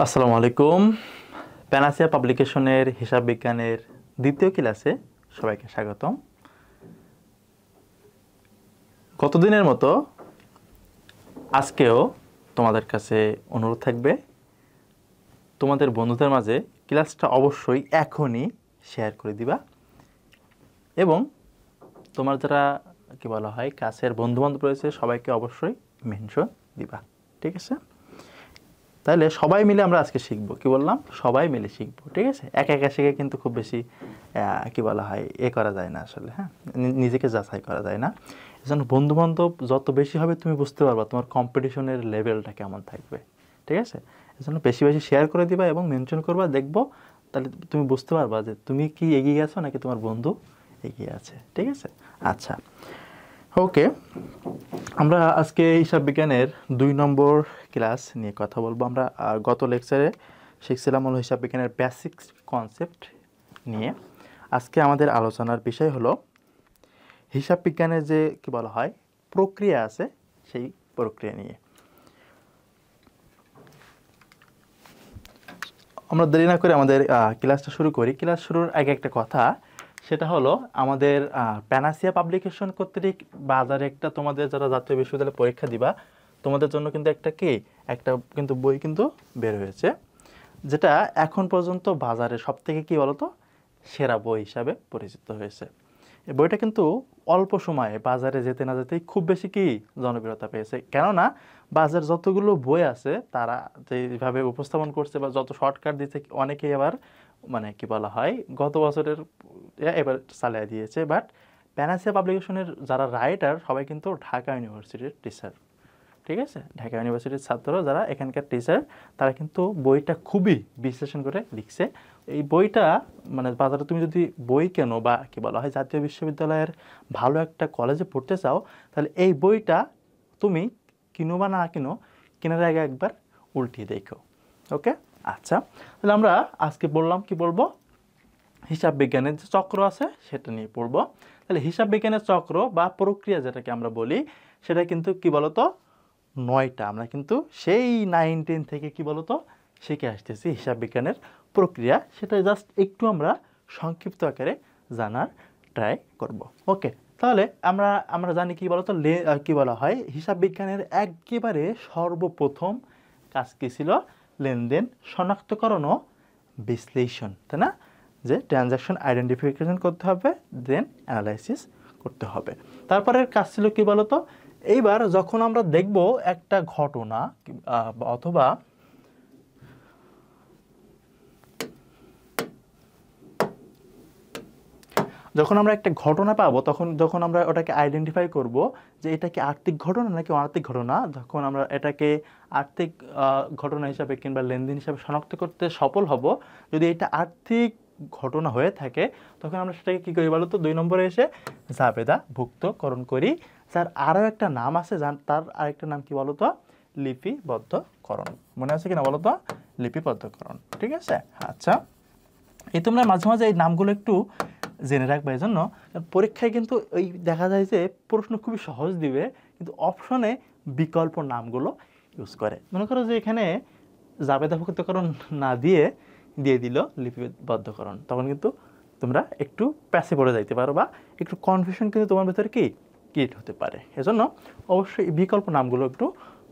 আসসালামু আলাইকুম। প্যানাসিয়া পাবলিকেশনের হিসাব বিজ্ঞানের দ্বিতীয় ক্লাসে সবাইকে স্বাগতম। গতদিনের মতো আজকেও তোমাদের কাছে অনুরোধ থাকবে, তোমাদের বন্ধুদের মাঝে ক্লাসটা অবশ্যই এখনই শেয়ার করে দিবা এবং তোমার যারা কি বলা হয় কাছের বন্ধুবান্ধব রয়েছে সবাইকে অবশ্যই মেনশন দিবা, ঠিক আছে? তাহলে সবাই মিলে আমরা আজকে শিখবো। কি বললাম? সবাই মিলে শিখবো, ঠিক আছে? একা একা শিখে কিন্তু খুব বেশি কি বলা হয় করা যায় না আসলে, হ্যাঁ, নিজেকে যাচাই করা যায় না। এজন্য বন্ধু বান্ধব যত বেশি হবে তুমি বুঝতে পারবা তোমার কম্পিটিশনের লেভেলটা কেমন থাকবে, ঠিক আছে? এজন্য বেশি বেশি শেয়ার করে দিবা এবং মেনশন করবা, দেখবো তাহলে তুমি বুঝতে পারবা যে তুমি কি এগিয়ে গেছো নাকি তোমার বন্ধু এগিয়ে আছে, ঠিক আছে? আচ্ছা, ওকে, আমরা আজকে হিসাব বিজ্ঞানের 2 নম্বর ক্লাস নিয়ে কথা বলবো। আমরা গত লেকচারে শিখছিলাম হলো হিসাব বিজ্ঞানের বেসিক কনসেপ্ট নিয়ে। আজকে আমাদের আলোচনার বিষয় হলো হিসাব বিজ্ঞানের যে কি বলা হয় প্রক্রিয়া আছে সেই প্রক্রিয়া নিয়ে। আমরা দেরি না করে আমাদের ক্লাসটা শুরু করি। ক্লাস শুরুর আগে একটা কথা, সেটা হলো আমাদের প্যানাসিয়া পাবলিকেশন কর্তৃক বাজারে একটা তোমাদের যারা জাতীয় বিশ্ববিদ্যালয়ে পরীক্ষা দিবা তোমাদের জন্য কিন্তু একটা কিন্তু বই কিন্তু বের হয়েছে, যেটা এখন পর্যন্ত বাজারে সবথেকে কি বলতো সেরা বই হিসাবে পরিচিত হয়েছে। এই বইটা কিন্তু অল্প সময়ে বাজারে যেতে না যেতেই খুব বেশি কি জনপ্রিয়তা পেয়েছে। কেননা বাজার যতগুলো বই আছে তারা যেভাবে উপস্থাপন করছে বা যত শর্টকাট দিচ্ছে অনেকেই আবার মানে কি বলা হয় গত বছরের এবার চালিয়ে দিয়েছে। বাট প্যানাসিয়া পাবলিকেশনের যারা রাইটার সবাই কিন্তু ঢাকা ইউনিভার্সিটির টিচার, ঠিক আছে? ঢাকা ইউনিভার্সিটির ছাত্র যারা এখানকার টিচার তারা কিন্তু বইটা খুবই বিশ্লেষণ করে লিখছে। এই বইটা মানে বাজারে তুমি যদি বই কেনো বা কি বলা হয় জাতীয় বিশ্ববিদ্যালয়ের ভালো একটা কলেজে পড়তে চাও তাহলে এই বইটা তুমি কিনো বা না কিনো কেনার আগে একবার উল্টিয়ে দেখো, ওকে? আচ্ছা, তাহলে আমরা আজকে কি বলবো হিসাব বিজ্ঞানের যে চক্র আছে সেটা নিয়ে পড়বো। তাহলে হিসাব বিজ্ঞানের চক্র বা প্রক্রিয়া যেটাকে আমরা বলি সেটা কিন্তু কি বলতো 9টা। আমরা কিন্তু সেই 9-10 থেকে কি বলতো শিখে আসতেছি হিসাব বিজ্ঞানের প্রক্রিয়া, সেটা জাস্ট একটু আমরা সংক্ষিপ্ত আকারে জানার ট্রাই করব, ওকে? তাহলে আমরা জানি কি বলতো কি বলা হয় হিসাব বিজ্ঞানের একেবারে সর্বপ্রথম কাজ কি ছিল? লেনদেন শনাক্তকরণ ও বিশ্লেষণ, তাই না? যে ট্রানজাকশন আইডেন্টিফিকেশন করতে হবে, দেন অ্যানালাইসিস করতে হবে। তারপরের কাজ ছিল কি বলতো এইবার যখন আমরা দেখব একটা ঘটনা অথবা যখন আমরা একটা ঘটনা পাবো যখন আমরা ওটাকে আইডেন্টিফাই করব যে এটা কি আর্থিক ঘটনা নাকি অনার্থিক ঘটনা, যখন আমরা এটাকে আর্থিক ঘটনা হিসাবে কিংবা লেনদেন হিসাবে শনাক্ত করতে সফল হব, যদি এটা আর্থিক ঘটনা হয়ে থাকে তখন আমরা সেটাকে কী করি বলো তো 2 নম্বরে এসে জাবেদাভুক্তকরণ করি। যার আরও একটা নাম আছে, তার আরেকটা নাম কি বলো তো লিপিবদ্ধকরণ। মনে আছে কিনা বলো তো? লিপিবদ্ধকরণ, ঠিক আছে? আচ্ছা, এই তোমরা মাঝে মাঝে এই নামগুলো একটু জেনে রাখবে। এই জন্য পরীক্ষায় কিন্তু ওই দেখা যায় যে প্রশ্ন খুবই সহজ দিবে কিন্তু অপশনে বিকল্প নামগুলো ইউজ করে। মনে করো যে এখানে জাবেদাভুক্তকরণ না দিয়ে দিল লিপিবদ্ধকরণ, তখন কিন্তু তোমরা একটু প্যাসে পড়ে যাইতে পারো বা একটু কনফিউশন কিন্তু তোমার ভেতরে কি ক্রিয়েট হতে পারে। এজন্য অবশ্যই বিকল্প নামগুলো একটু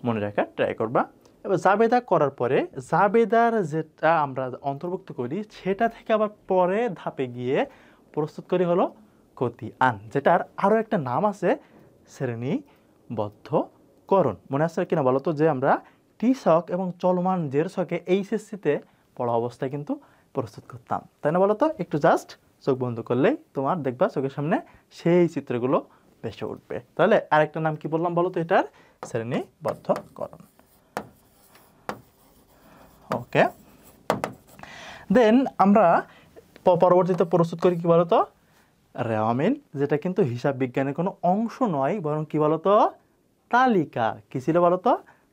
মনে রাখার ট্রাই করবা। এবার জাবেদা করার পরে জাবেদার যেটা আমরা অন্তর্ভুক্ত করি সেটা থেকে আবার পরে ধাপে গিয়ে প্রস্তুত করি হলো খতিয়ান, যেটার আরও একটা নাম আছে শ্রেণীবদ্ধকরণ। মনে আছে কিনা বলো তো যে আমরা টি ছক এবং চলমান জের ছকে এইচএসসিতে পড়া অবস্থায় কিন্তু প্রস্তুত করতাম, তাই না বলো তো? একটু জাস্ট চোখ বন্ধ করলেই তোমার দেখবা চোখের সামনে সেই চিত্রগুলো ভেসে উঠবে। তাহলে আরেকটা নাম কি বললাম বলো তো এটার? শ্রেণীবদ্ধকরণ, ওকে? দেন আমরা পরবর্তীতে প্রস্তুত করি কি বলতো রেওয়ামিল, যেটা কিন্তু হিসাব বিজ্ঞানের কোনো অংশ নয় বরং কি বলতো তালিকা। কি ছিল বলতো?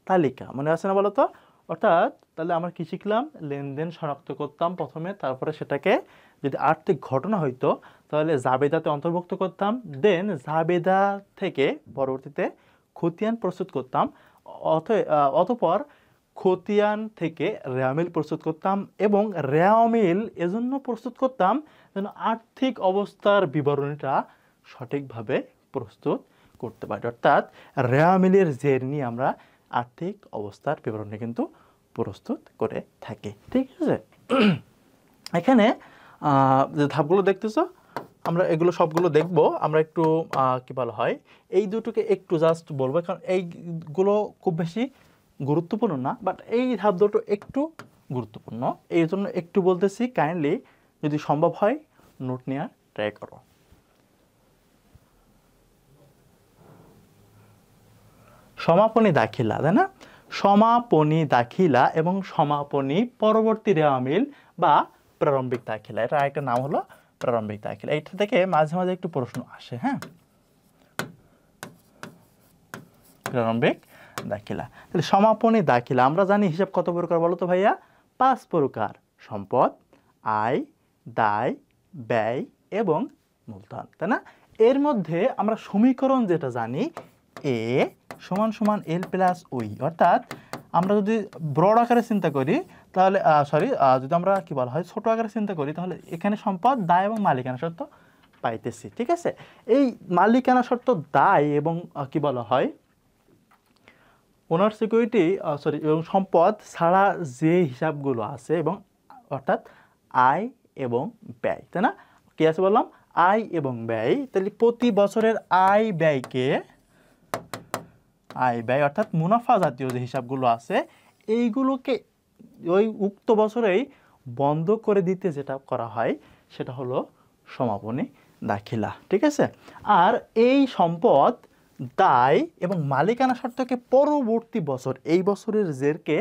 তালিকা। মনে আছে না বলতো? অর্থাৎ তাহলে আমরা কি শিখলাম? লেনদেন শনাক্ত করতাম প্রথমে, তারপরে সেটাকে যদি আর্থিক ঘটনা হইতো তাহলে জাবেদাতে অন্তর্ভুক্ত করতাম, দেন জাবেদা থেকে পরবর্তীতে খতিয়ান প্রস্তুত করতাম, অতঃপর খতিয়ান থেকে রেওয়ামিল প্রস্তুত করতাম, এবং রেওয়ামিল এজন্য প্রস্তুত করতাম যেন আর্থিক অবস্থার বিবরণীটা সঠিকভাবে প্রস্তুত করতে পারি। অর্থাৎ রেওয়ামিলের জের নিয়ে আমরা আর্থিক অবস্থার বিবরণী কিন্তু প্রস্তুত করে থাকি। ঠিক আছে, এখানে যে ধাপগুলো দেখতেছো আমরা এগুলো সবগুলো দেখব। আমরা একটু কি বলা হয় এই দুটোকে একটু জাস্ট বলবো, কারণ এইগুলো খুব বেশি গুরুত্বপূর্ণ না, বাট এই ধাপ দুটো একটু গুরুত্বপূর্ণ, এই জন্য একটু বলতেছি। কাইন্ডলি যদি সম্ভব হয় নোট নেওয়ার ট্রাই করো। সমাপনী দাখিলা, তাই না? সমাপনী দাখিলা এবং সমাপনী পরবর্তী রেওয়ামিল বা প্রারম্ভিক দাখিলা, এটা একটা নাম হলো প্রারম্ভিক দাখিলা। এটা থেকে মাঝে মাঝে একটু প্রশ্ন আসে। হ্যাঁ, প্রারম্ভিক দাখিলা। তাহলে সমাপনী দাখিলা আমরা জানি হিসাব কত প্রকার বলো তো ভাইয়া? 5 প্রকার: সম্পদ, আয়, দায়, ব্যয় এবং মূলধন, তাই না? এর মধ্যে আমরা সমীকরণ যেটা জানি এ সমান সমান এল প্লাস ওই, অর্থাৎ আমরা যদি ব্রড আকারে চিন্তা করি তাহলে যদি আমরা কি বলা হয় ছোট আকারে চিন্তা করি তাহলে এখানে সম্পদ, দায় এবং মালিকানা শর্ত পাইতেছি। ঠিক আছে, এই মালিকানা শর্ত, দায় এবং কি বলা হয় ওনার সিকিউরিটি এবং সম্পদ ছাড়া যে হিসাবগুলো আছে, এবং অর্থাৎ আয় এবং ব্যয়, তাই না? কি আছে বললাম? আয় এবং ব্যয়। তাহলে প্রতি বছরের আয় ব্যয় অর্থাৎ মুনাফা জাতীয় যে হিসাবগুলো আছে এইগুলোকে ওই উক্ত বছরেই বন্ধ করে দিতে যেটা করা হয় সেটা হলো সমাপনী দাখিলা। ঠিক আছে, আর এই সম্পদ, দায় এবং মালিকানা শর্তকে পরবর্তী বছর, এই বছরের জেরকে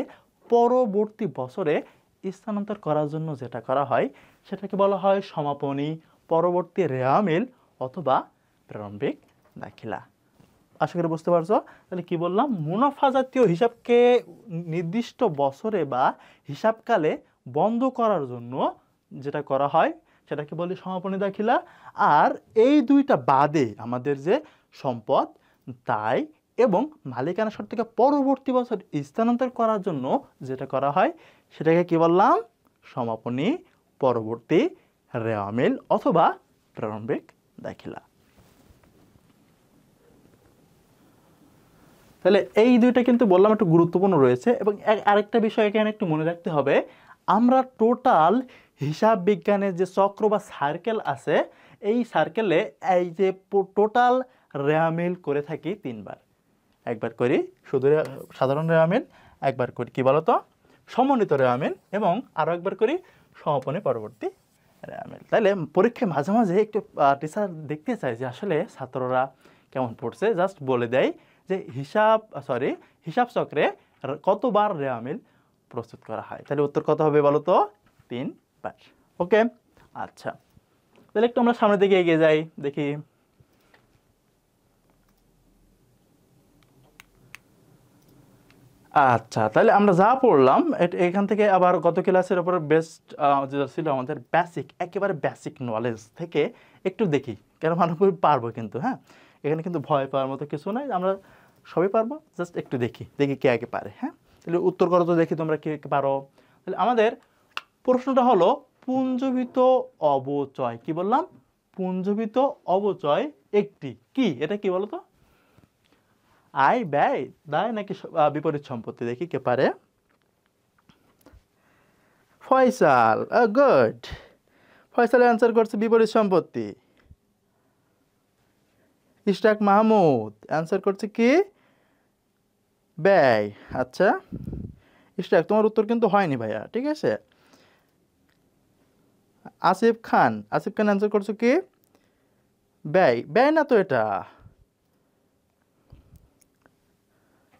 পরবর্তী বছরে স্থানান্তর করার জন্য যেটা করা হয় সেটাকে বলা হয় সমাপনী পরবর্তী রেওয়ামিল অথবা প্রারম্ভিক দাখিলা। আশা করি বুঝতে পারছো। তাহলে কি বললাম? মুনাফা জাতীয় হিসাবকে নির্দিষ্ট বছরে বা হিসাবকালে বন্ধ করার জন্য যেটা করা হয় সেটাকে বলি সমাপনী দাখিলা। আর এই দুইটা বাদে আমাদের যে সম্পদ, দায় এবং মালিকানা শর্তকে পরবর্তী বছর স্থানান্তর করার জন্য যেটা করা হয় সেটাকে কি বললাম? সমাপনী পরবর্তী রেওয়ামিল অথবা প্রারম্ভিক দাখিলা। তাহলে এই দুইটা কিন্তু বললাম একটু গুরুত্বপূর্ণ রয়েছে। এবং আরেকটা বিষয় এখানে একটু মনে রাখতে হবে, আমরা টোটাল হিসাব বিজ্ঞানের যে চক্র বা সার্কেল আছে এই সার্কেলে এই যে টোটাল রেওয়ামিল করে থাকি 3 বার। একবার করি শুধু সাধারণ রেওয়ামিল, একবার করি কি বলতো সমন্বিত রেওয়ামিল, এবং আরও একবার করি সমাপনী পরবর্তী রেওয়ামিল। তাহলে পরীক্ষায় মাঝে মাঝে একটু টিচার দেখতে চাই যে আসলে ছাত্ররা কেমন পড়ছে, জাস্ট বলে দেয় যে হিসাব চক্রে কতবার রেওয়ামিল প্রস্তুত করা হয়। তাহলে উত্তর কত হবে বলো তো? 3 বার। ওকে, আচ্ছা, তাহলে একটু আমরা সামনের দিকে এগিয়ে যাই, দেখি। আচ্ছা, তাহলে আমরা যা পড়লাম এখান থেকে আবার গত ক্লাসের উপর বেস্ট যেটা ছিল আমাদের একেবারে বেসিক নলেজ থেকে একটু দেখি, কেন মানুষ পারবো কিন্তু। হ্যাঁ, এখানে কিন্তু ভয় পাওয়ার মতো কিছু নাই, আমরা সবই পারবো, জাস্ট একটু দেখি কে আগে পারে। হ্যাঁ, তাহলে উত্তর করো তো দেখি তোমরা কে পারো। তাহলে আমাদের প্রশ্নটা হলো পুঞ্জীভূত অবচয়। কি বললাম? পুঞ্জীভূত অবচয় একটি কি, এটা কি বলো তো? আয়, ব্যয়, দায় নাকি বিপরীত সম্পত্তি? দেখি কে পারে। ফয়সাল, গুড। ফয়সাল অ্যান্সার করছে বিপরীত সম্পত্তি। ইশরাক মাহমুদ অ্যান্সার করছে কি? ব্যয়। আচ্ছা ইশরাক, তোমার উত্তর কিন্তু হয়নি ভাইয়া, ঠিক আছে। আসিফ খান অ্যান্সার করছো কি? ব্যয় না তো এটা,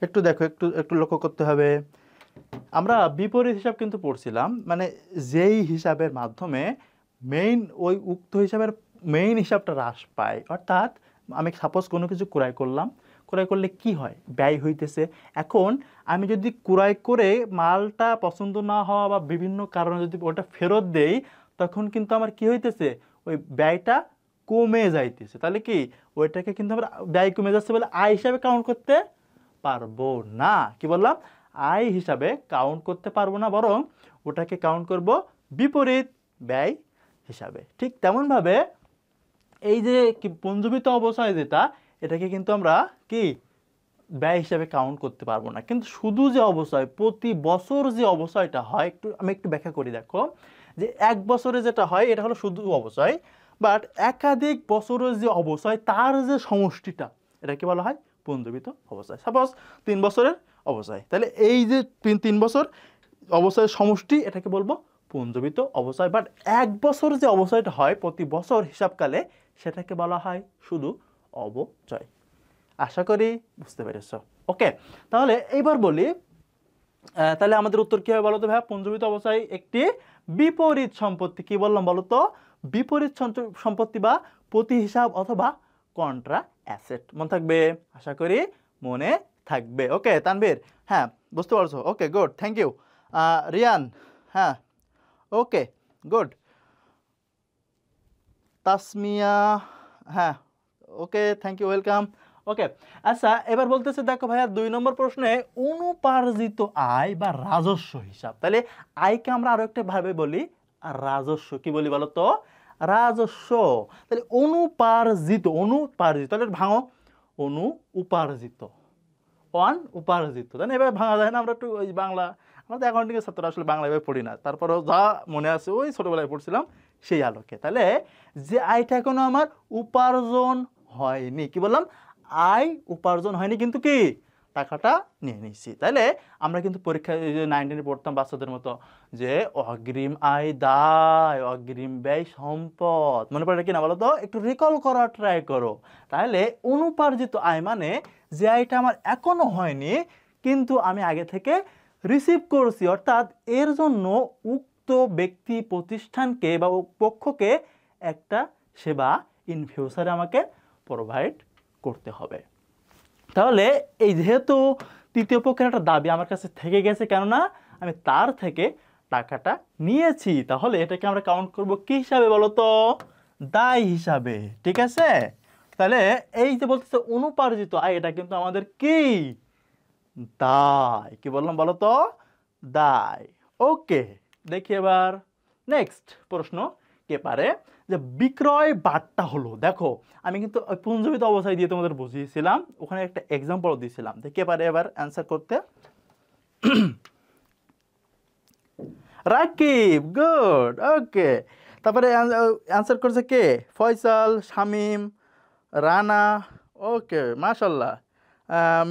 একটু দেখো, একটু লক্ষ্য করতে হবে। আমরা বিপরীত হিসাব কিন্তু পড়ছিলাম, মানে যেই হিসাবের মাধ্যমে ওই উক্ত হিসাবের মেইন হিসাবটা হ্রাস পায়। অর্থাৎ আমি সাপোজ কোনো কিছু ক্রয় করলে কি হয়? ব্যয় হইতেছে। এখন আমি যদি ক্রয় করে মালটা পছন্দ না হওয়া বা বিভিন্ন কারণে যদি ওটা ফেরত দেই তখন কিন্তু আমার কি হইতেছে? ওই ব্যয়টা কমে যাইতেছে। তাহলে কি ওইটাকে কিন্তু আমরা ব্যয় কমে যাচ্ছে বলে আয় হিসাবে কাউন্ট করতে পারবো না। কি বললাম? আয় হিসাবে কাউন্ট করতে পারবো না, বরং ওটাকে কাউন্ট করব বিপরীত ব্যয় হিসাবে। ঠিক তেমনভাবে এই যে পুঞ্জীভূত অবচয় যেটা, এটাকে কিন্তু আমরা কি ব্যয় হিসাবে কাউন্ট করতে পারবো না। কিন্তু শুধু যে অবচয়, প্রতি বছর যে অবচয়টা হয়, আমি একটু ব্যাখ্যা করি। দেখো যে এক বছরে যেটা হয় এটা হলো শুধু অবচয়, বাট একাধিক বছরের যে অবচয় তার যে সমষ্টিটা, এটাকে বলা হয় পুঞ্জীভূত অবচয়। সাপোজ 3 বছরের অবচয়, তাহলে এই যে 3 বছর অবচয়ের সমষ্টি, এটাকে বলবো পুঞ্জীভূত অবচয়। বাট এক বছর যে অবচয়টা হয় প্রতি বছর হিসাবকালে, সেটাকে বলা হয় শুধু অবচয়। আশা করি বুঝতে পেরেছ। ওকে, তাহলে এইবার বলি, তাহলে আমাদের উত্তর কি হবে বলো তো ভাইয়া? পুঞ্জীভূত অবচয় একটি বিপরীত সম্পত্তি। কি বললাম বলো তো? বিপরীত সম্পত্তি বা প্রতি হিসাব অথবা কন্ট্রা অ্যাসেট। মনে থাকবে? আশা করি মনে থাকবে। ওকে তানভীর, হ্যাঁ বুঝতে পারছো? Okay good, thank you. Riyan, হ্যাঁ ওকে গুড। তাসমিয়া, হ্যাঁ okay thank you, welcome. Okay, আচ্ছা এবার বলতেছে, দেখো ভাইয়া 2 নম্বর প্রশ্নে অনুপার্জিত আয় বা রাজস্ব হিসাব। তাহলে আয়কে আমরা আরো একটা ভাবে বলি রাজস্ব। কি বলি বলো তো? রাজস্ব। তাহলে অনুপার্জিত, অনুপার্জিত, তাহলে ভাঙো, অনু উপার্জিত, উপার্জিত। তাই না? এবার ভাঙা যায় না? আমরা একটু ওই বাংলা, আমরা তো অ্যাকাউন্টিং এর ছাত্র, আসলে বাংলা এভাবে পড়ি না, তারপরেও যা মনে আছে ওই ছোটবেলায় পড়ছিলাম সেই আলোকে। তাহলে যে আয়টা এখনো আমার উপার্জন হয়নি, কি বললাম? আয় উপার্জন হয়নি, কিন্তু কি টাকাটা নিয়ে নিচ্ছি। তাহলে আমরা কিন্তু পরীক্ষায় 19 পড়তাম বাচ্চাদের মতো যে অগ্রিম আয় দায়, অগ্রিম ব্যয় সম্পদ। মনে পড়ে কিনা বলো তো? একটু রিকল করার ট্রাই করো। তাহলে অনুপার্জিত আয় মানে যে আয়টা আমার এখনো হয়নি, কিন্তু আমি আগে থেকে রিসিভ করছি, অর্থাৎ এর জন্য উক্ত ব্যক্তি প্রতিষ্ঠানকে বা পক্ষকে একটা সেবা ইন ফিউচারে আমাকে প্রোভাইড করতে হবে। তাহলে এই যেহেতু তৃতীয় পক্ষের একটা দাবি আমার কাছে থেকে গেছে, কেননা আমি তার থেকে টাকাটা নিয়েছি, তাহলে এটাকে আমরা কাউন্ট করব কি হিসাবে বলো তো? দায় হিসাবে। ঠিক আছে? তাহলে এই যে বলতেছে অনুপার্জিত আয়, এটা কিন্তু আমাদের কি দায়। কি বললাম বলো তো? দায়। ওকে, দেখি এবার নেক্সট প্রশ্ন কে পারে। যে বিক্রয় বাট্টা হলো, দেখো আমি কিন্তু ওই পুঞ্জীভূত অবস্থায় দিয়ে তোমাদের বুঝিয়েছিলাম, ওখানে একটা এক্সাম্পল দিয়েছিলাম। কে পারে এবার অ্যান্সার করতে? রাকিব, গুড। ওকে, তারপরে অ্যান্সার করছে কে? ফয়সাল, শামিম, রানা। ওকে মাশাল্লাহ।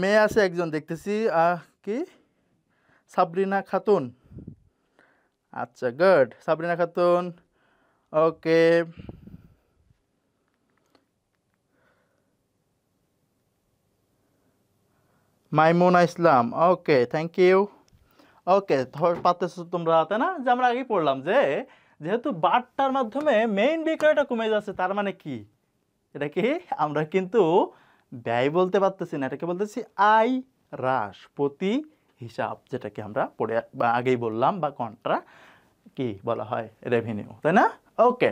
মেয়ে আছে একজন দেখতেছি, কি সাবরিনা খাতুন। আচ্ছা good, Sabrina Khatun. Okay, Maimuna Islam. Okay thank you. Okay, পারতেছো তোমরা, তাই না? যে আমরা আগেই পড়লাম যে যেহেতু বাট্টার মাধ্যমে মেইন বিক্রয়টা কমে যাচ্ছে, তার মানে কি এটা কি আমরা কিন্তু ব্যয় বলতে পারতেছি না, এটাকে বলতেছি আয় হ্রাস প্রতি হিসাব, যেটাকে আমরা পড়ে বা আগেই বললাম, বা কন্ট্রা কি বলা হয়, রেভিনিউ, তাই না? ওকে,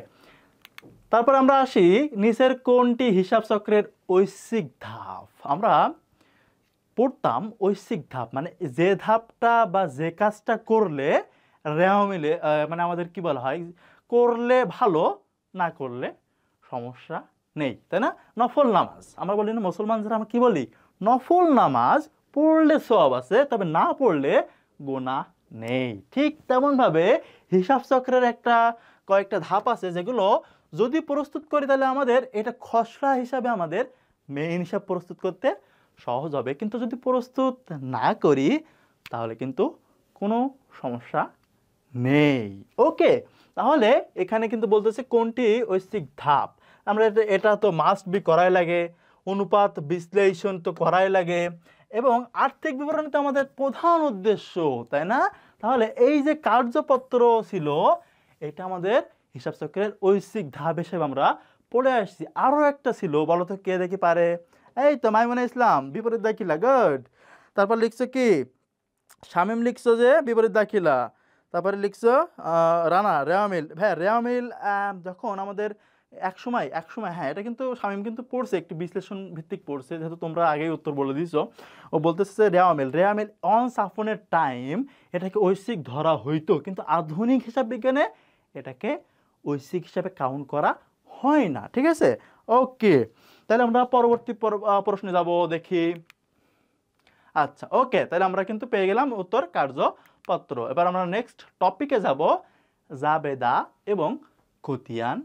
তারপর আমরা আসি নিচের কোনটি হিসাব চক্রের ঐচ্ছিক ধাপ। আমরা পড়তাম ঐচ্ছিক ধাপ মানে যে ধাপটা বা যে কাজটা করলে রেওয়া মিলে, মানে আমাদের কি বলা হয়, করলে ভালো, না করলে সমস্যা নেই, তাই না? নফল নামাজ আমরা বলি না, মুসলমান যারা আমরা কি বলি, নফল নামাজ পড়লে সওয়াব আছে, তবে না পড়লে গুনাহ নেই। ঠিক তেমনভাবে হিসাব চক্রের কয়েকটা ধাপ আছে, যেগুলো যদি প্রস্তুত করি তাহলে আমাদের এটা খসড়া হিসাবে আমাদের মেইন হিসাব প্রস্তুত করতে সহজ হবে, কিন্তু যদি প্রস্তুত না করি তাহলে কিন্তু কোনো সমস্যা নেই। ওকে, তাহলে এখানে কিন্তু বলতেছে কোনটি ঐচ্ছিক ধাপ। আমরা এটা তো মাস্ট বি করাই লাগে, অনুপাত বিশ্লেষণ তো করাই লাগে, এবং আর্থিক বিবরণী তো আমাদের প্রধান উদ্দেশ্য, তাই না? তাহলে এই যে কার্যপত্র ছিল, এটা আমাদের হিসাব চক্রের ঐচ্ছিক ধাপ হিসেবে আমরা পড়ে আসছি। আরও একটা ছিল, বলো তো কে দেখি পারে? এই তো মাইমুনা ইসলাম, বিপরীত দাখিলা, গুড। তারপর লিখছো কি? শামিম লিখছো যে বিপরীত দাখিলা। তারপরে লিখছো রানা, রেওয়ামিল। ভাই রেওয়ামিল যখন আমাদের এক সময় হ্যাঁ, এটা কিন্তু শামীম কিন্তু পড়ছে, একটি বিশ্লেষণ ভিত্তিক পড়ছে, যেহেতু তোমরা আগেই উত্তর বলে দিছো। ও বলতেছে যে রেওয়ামিল অনস আপন এ টাইম এটাকে ঐশিক ধরা হইতো, কিন্তু আধুনিক হিসাব বিজ্ঞানে এটাকে ঐশিক হিসাবে কাউন্ট করা হয় না। ঠিক আছে, ওকে। তাহলে আমরা পরবর্তী প্রশ্নে যাব, দেখি। আচ্ছা, ওকে, তাহলে আমরা কিন্তু পেয়ে গেলাম উত্তর কার্যপত্র। এবার আমরা নেক্সট টপিকে যাব, জাবেদা এবং খতিয়ান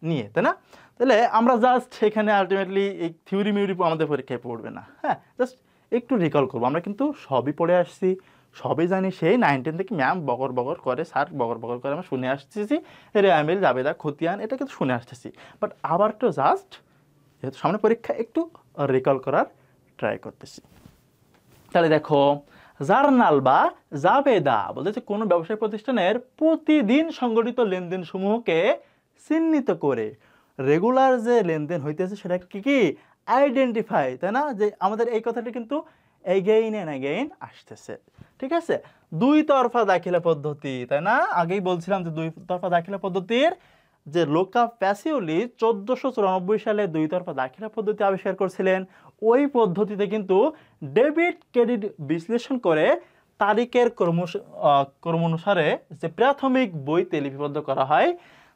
নিয়ে, তাই না? তাহলে আমরা জাস্ট এখানে আলটিমেটলি এই থিওরি মিউরি আমাদের পরীক্ষায় পড়বে না, হ্যাঁ, জাস্ট একটু রিকল করবো। আমরা কিন্তু সবই পড়ে আসছি, সবই জানি, সেই 9-10 থেকে ম্যাম বগর বগর করে, স্যার বগর বগর করে আমরা শুনে আসতেছি, রেয়ামিল জাবেদা খতিয়ান এটা কিন্তু শুনে আসতেছি। বাট আবার তো জাস্ট যেহেতু সামনে পরীক্ষা, একটু রিকল করার ট্রাই করতেছি। তাহলে দেখো, জার্নাল বা জাবেদা বলতেছে কোনো ব্যবসায়িক প্রতিষ্ঠানের প্রতিদিন সংগঠিত লেনদেন সমূহকে চিহ্নিত করে রেগুলার যে লেনদেন হইতেছে সেটা কি আইডেন্টিফাই, তাই না? যে আমাদের এই কথাটি কিন্তু এগেইন এন্ড এগেইন আসতেছে। ঠিক আছে, দুই তরফা দাখিলা পদ্ধতি, তাই না? আগেই বলছিলাম যে দুই তরফা দাখিলা পদ্ধতির যে লোকা প্যাসিওলি 1494 সালে দুই তরফা দাখিলা পদ্ধতি আবিষ্কার করেছিলেন। ওই পদ্ধতিতে কিন্তু ডেবিট ক্রেডিট বিশ্লেষণ করে তারিখের ক্রমানুসারে যে প্রাথমিক বইতে লিপিবদ্ধ করা হয়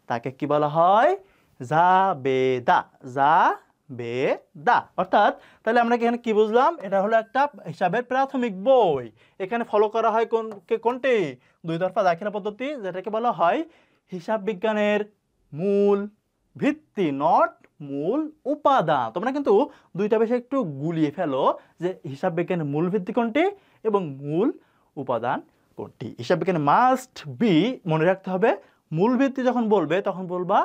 তাকে কি বলা হয়? জাবেদা। জাবেদা অর্থাৎ, তাহলে আমরা এখানে কি বুঝলাম? এটা হলো একটা হিসাবের প্রাথমিক বই। এখানে ফলো করা হয় কোনটি? দুই তরফা দাখিলা পদ্ধতি, যেটাকে বলা হয় হিসাব বিজ্ঞানের মূল ভিত্তি, নট মূল উপাদান। তোমরা কিন্তু দুইটা বিষয় একটু গুলিয়ে ফেলো যে হিসাব বিজ্ঞানের মূল ভিত্তি কোনটি এবং মূল উপাদান কোনটি। হিসাব বিজ্ঞানে মাস্ট বি মনে রাখতে হবে, মূল ভিত্তি যখন বলবে তখন বলবা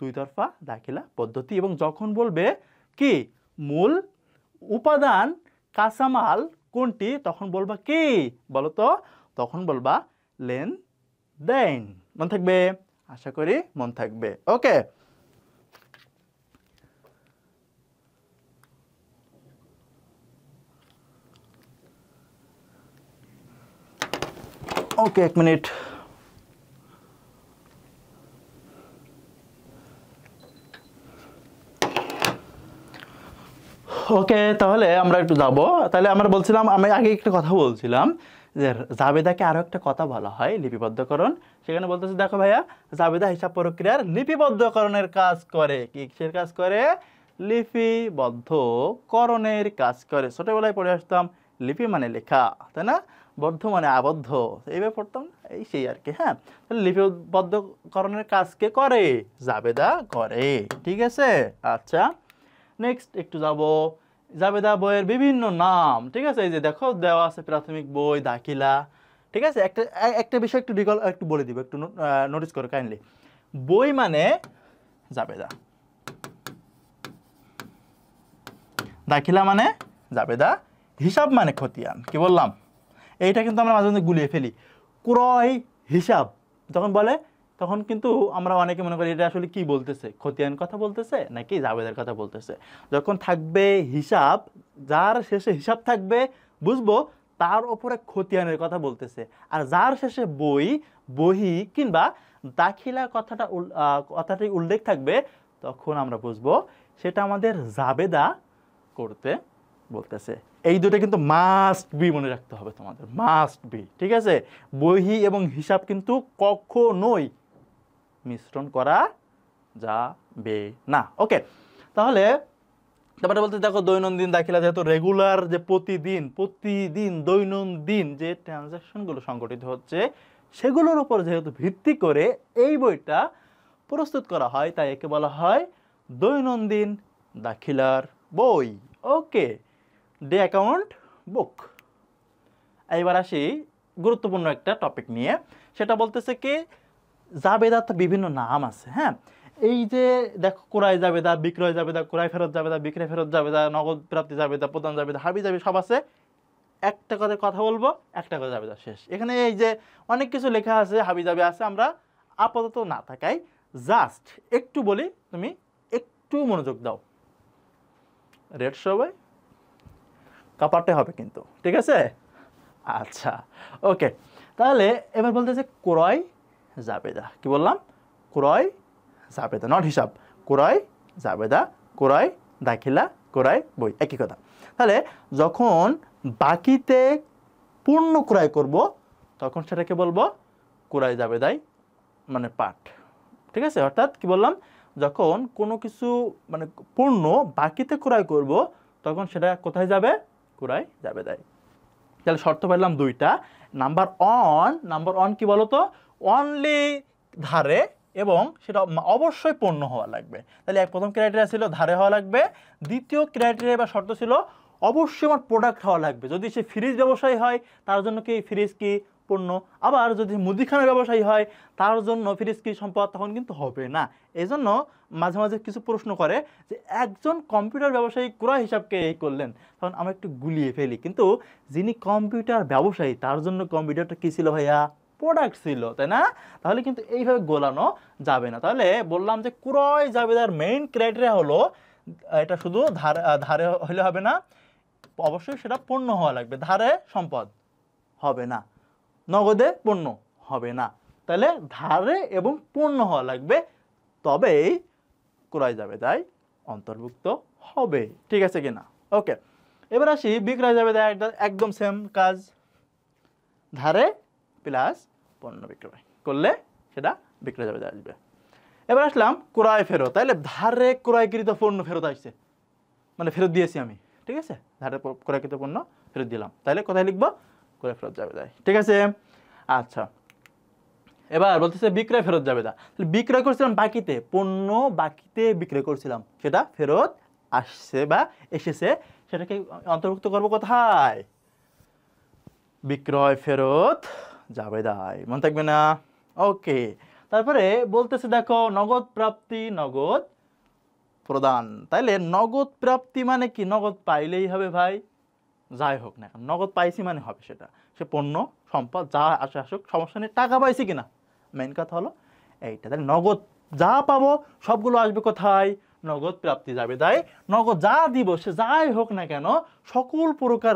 দুই তরফা দাখিলা পদ্ধতি, এবং যখন বলবে কি মূল উপাদান কাঁচামাল কোনটি তখন বলবা কি বলো তো? তখন বলবা লেনদেন। মন থাকবে? আশা করি মন থাকবে। ওকে, ওকে, এক মিনিট। ওকে, তাহলে আমরা একটু যাব। তাহলে আমরা বলছিলাম, আমি আগে একটা কথা বলছিলাম যে জাবেদাকে আরো একটা কথা বলা হয় লিপিবদ্ধকরণ। সেখানে বলতেছে, দেখো ভাইয়া, জাবেদা হিসাব প্রক্রিয়ার লিপিবদ্ধকরণের কাজ করে। কিসের কাজ করে? লিপিবদ্ধকরণের কাজ করে। ছোটবেলায় পড়ে আসতাম লিপি মানে লেখা, তাই না? বদ্ধ মানে আবদ্ধ, এইভাবে পড়তাম, এই সেই আর কি। হ্যাঁ, তাহলে লিপিবদ্ধকরণের কাজ কে করে? জাবেদা করে। ঠিক আছে, আচ্ছা, নেক্সট একটু যাব, জাবেদা বইয়ের বিভিন্ন নাম। ঠিক আছে, এই যে দেখো দেওয়া আছে প্রাথমিক বই, দাখিলা। ঠিক আছে, একটা একটা বিষয় একটু বলে দিব, একটু নোটিস করো কাইন্ডলি। বই মানে জাবেদা, দাখিলা মানে জাবেদা, হিসাব মানে খতিয়ান। কি বললাম? এইটা কিন্তু আমরা মাঝে মাঝে গুলিয়ে ফেলি। ক্রয় হিসাব যখন বলে তখন কিন্তু আমরা অনেকে মনে করি এটা আসলে কি বলতেছে, খতিয়ান কথা বলতেছে নাকি জাবেদার কথা বলতেছে। যখন থাকবে হিসাব, যার শেষে হিসাব থাকবে বুঝবো তার ওপরে খতিয়ানের কথা বলতেছে। আর যার শেষে বহি কিংবা দাখিলা কথাটি উল্লেখ থাকবে তখন আমরা বুঝবো সেটা আমাদের জাবেদা করতে বলতেছে। এই দুটো কিন্তু মাস্ট বি মনে রাখতে হবে তোমাদের, মাস্ট বি। ঠিক আছে, বহি এবং হিসাব কিন্তু কখনোই মিশ্রণ করা যাবে না। ওকে, তাহলে তারপরে বলতে দেখো, দৈনন্দিন দাখিলা যেহেতু রেগুলার, যে প্রতিদিন দৈনন্দিন যে ট্রানজাকশনগুলো সংগঠিত হচ্ছে সেগুলোর উপর যেহেতু ভিত্তি করে এই বইটা প্রস্তুত করা হয়, তাই একে বলা হয় দৈনন্দিন দাখিলার বই। ওকে, ডে অ্যাকাউন্ট বুক। এইবার আসি গুরুত্বপূর্ণ একটা টপিক নিয়ে, সেটা বলতেছে কি জাবেদার তো বিভিন্ন নাম আছে। হ্যাঁ, এই যে দেখো, ক্রয় জাবেদা, বিক্রয় জাবেদা, ক্রয় ফেরত জাবেদা, বিক্রয় ফেরত জাবেদা, নগদ প্রাপ্তি জাবেদা, প্রদান জাবেদা, হাবি জাবি সব আছে। একটা কথা বলবো, একটা করে জাবেদা শেষ। এখানে এই যে অনেক কিছু লেখা আছে, হাবি জাবি আছে, আমরা আপাতত না থাকাই জাস্ট একটু বলি, তুমি একটু মনোযোগ দাও। রেড সবাই কাপাতে হবে কিন্তু, ঠিক আছে? আচ্ছা, ওকে, তাহলে এবার বলতেছে ক্রয় জাবেদা। কি বললাম? ক্রয় জাবেদা, নট হিসাব। ক্রয় জাবেদা, ক্রয় দাখিলা, ক্রয় বই, একই কথা। তাহলে যখন বাকিতে পূর্ণ ক্রয় করব তখন সেটাকে বলবো ক্রয় জাবেদায় মানে পাঠ। ঠিক আছে, অর্থাৎ কি বললাম, যখন কোনো কিছু মানে পূর্ণ বাকিতে ক্রয় করব তখন সেটা কোথায় যাবে, ক্রয় জাবেদায়। তাহলে শর্ত পেলাম দুইটা। নাম্বার ওয়ান কি বলতো, অনলি ধারে এবং সেটা অবশ্যই পূর্ণ হওয়া লাগবে। তাহলে প্রথম ক্রাইটেরিয়া ছিল ধারে হওয়া লাগবে, দ্বিতীয় ক্রাইটেরিয়া বা শর্ত ছিল অবশ্যই আমার প্রোডাক্ট হওয়া লাগবে। যদি সে ফ্রিজ ব্যবসায়ী হয় তার জন্য কি ফ্রিজ কি পণ্য, আবার যদি মুদিখানার ব্যবসায়ী হয় তার জন্য ফ্রিজ কি সম্পদ, তখন কিন্তু হবে না। এই জন্য মাঝে মাঝে কিছু প্রশ্ন করে যে একজন কম্পিউটার ব্যবসায়ী ক্রয় হিসাবকে এই করলেন, তখন আমরা একটু গুলিয়ে ফেলি। কিন্তু যিনি কম্পিউটার ব্যবসায়ী তার জন্য কম্পিউটারটা কী ছিল ভাইয়া, প্রোডাক্ট ছিল, তাই না? তাহলে কিন্তু এইভাবে গোলানো যাবে না। তাহলে বললাম যে ক্রয় জাবেদার মেইন ক্রাইটেরিয়া হলো এটা শুধু ধারে হলে হবে না, অবশ্যই সেটা পণ্য হওয়া লাগবে। ধারে সম্পদ হবে না, নগদে পণ্য হবে না। তাহলে ধারে এবং পণ্য হওয়া লাগবে, তবেই ক্রয় জাবেদায় অন্তর্ভুক্ত হবে। ঠিক আছে কিনা? ওকে, এবার আসি বিক্রয় জাবেদায় একদম সেম কাজ, ধারে প্লাস পণ্য বিক্রয় করলে সেটা বিক্রয় জাবেদায় আসবে। এবার আসলাম ক্রয় ফেরত। তাহলে ধারে ক্রয়কৃত পণ্য ফেরত আসছে, মানে ফেরত দিয়েছি আমি। ঠিক আছে, ধারে ক্রয়কৃত পণ্য ফেরত দিলাম, তাহলে কোথায় লিখবো, ক্রয় ফেরত জাবেদায়। ঠিক আছে, আচ্ছা। এবার বলতেছে বিক্রয় ফেরত জাবেদা। তাহলে বিক্রয় করছিলাম বাকিতে, পণ্য বাকিতে বিক্রয় করছিলাম, সেটা ফেরত আসছে বা এসেছে, সেটাকে অন্তর্ভুক্ত করবো কোথায়, বিক্রয় ফেরত জাবেদায়। মনে থাকবে না? ওকে, তারপরে বলতেছে দেখো নগদ প্রাপ্তি, নগদ প্রদান। তাইলে নগদ প্রাপ্তি মানে কি, নগদ পাইলেই হবে ভাই, যাই হোক না, নগদ পাইছি মানে হবে সেটা, সে পণ্য সম্পদ যা আসে আসুক, সমস্যা নেই, টাকা পাইছি কিনা মেইন কথা হলো এইটা। তাহলে নগদ যা পাবো সবগুলো আসবে কোথায়, নগদ প্রাপ্তি জাবেদায়। নগদ যা দিব সে যাই হোক না কেন, সকল প্রকার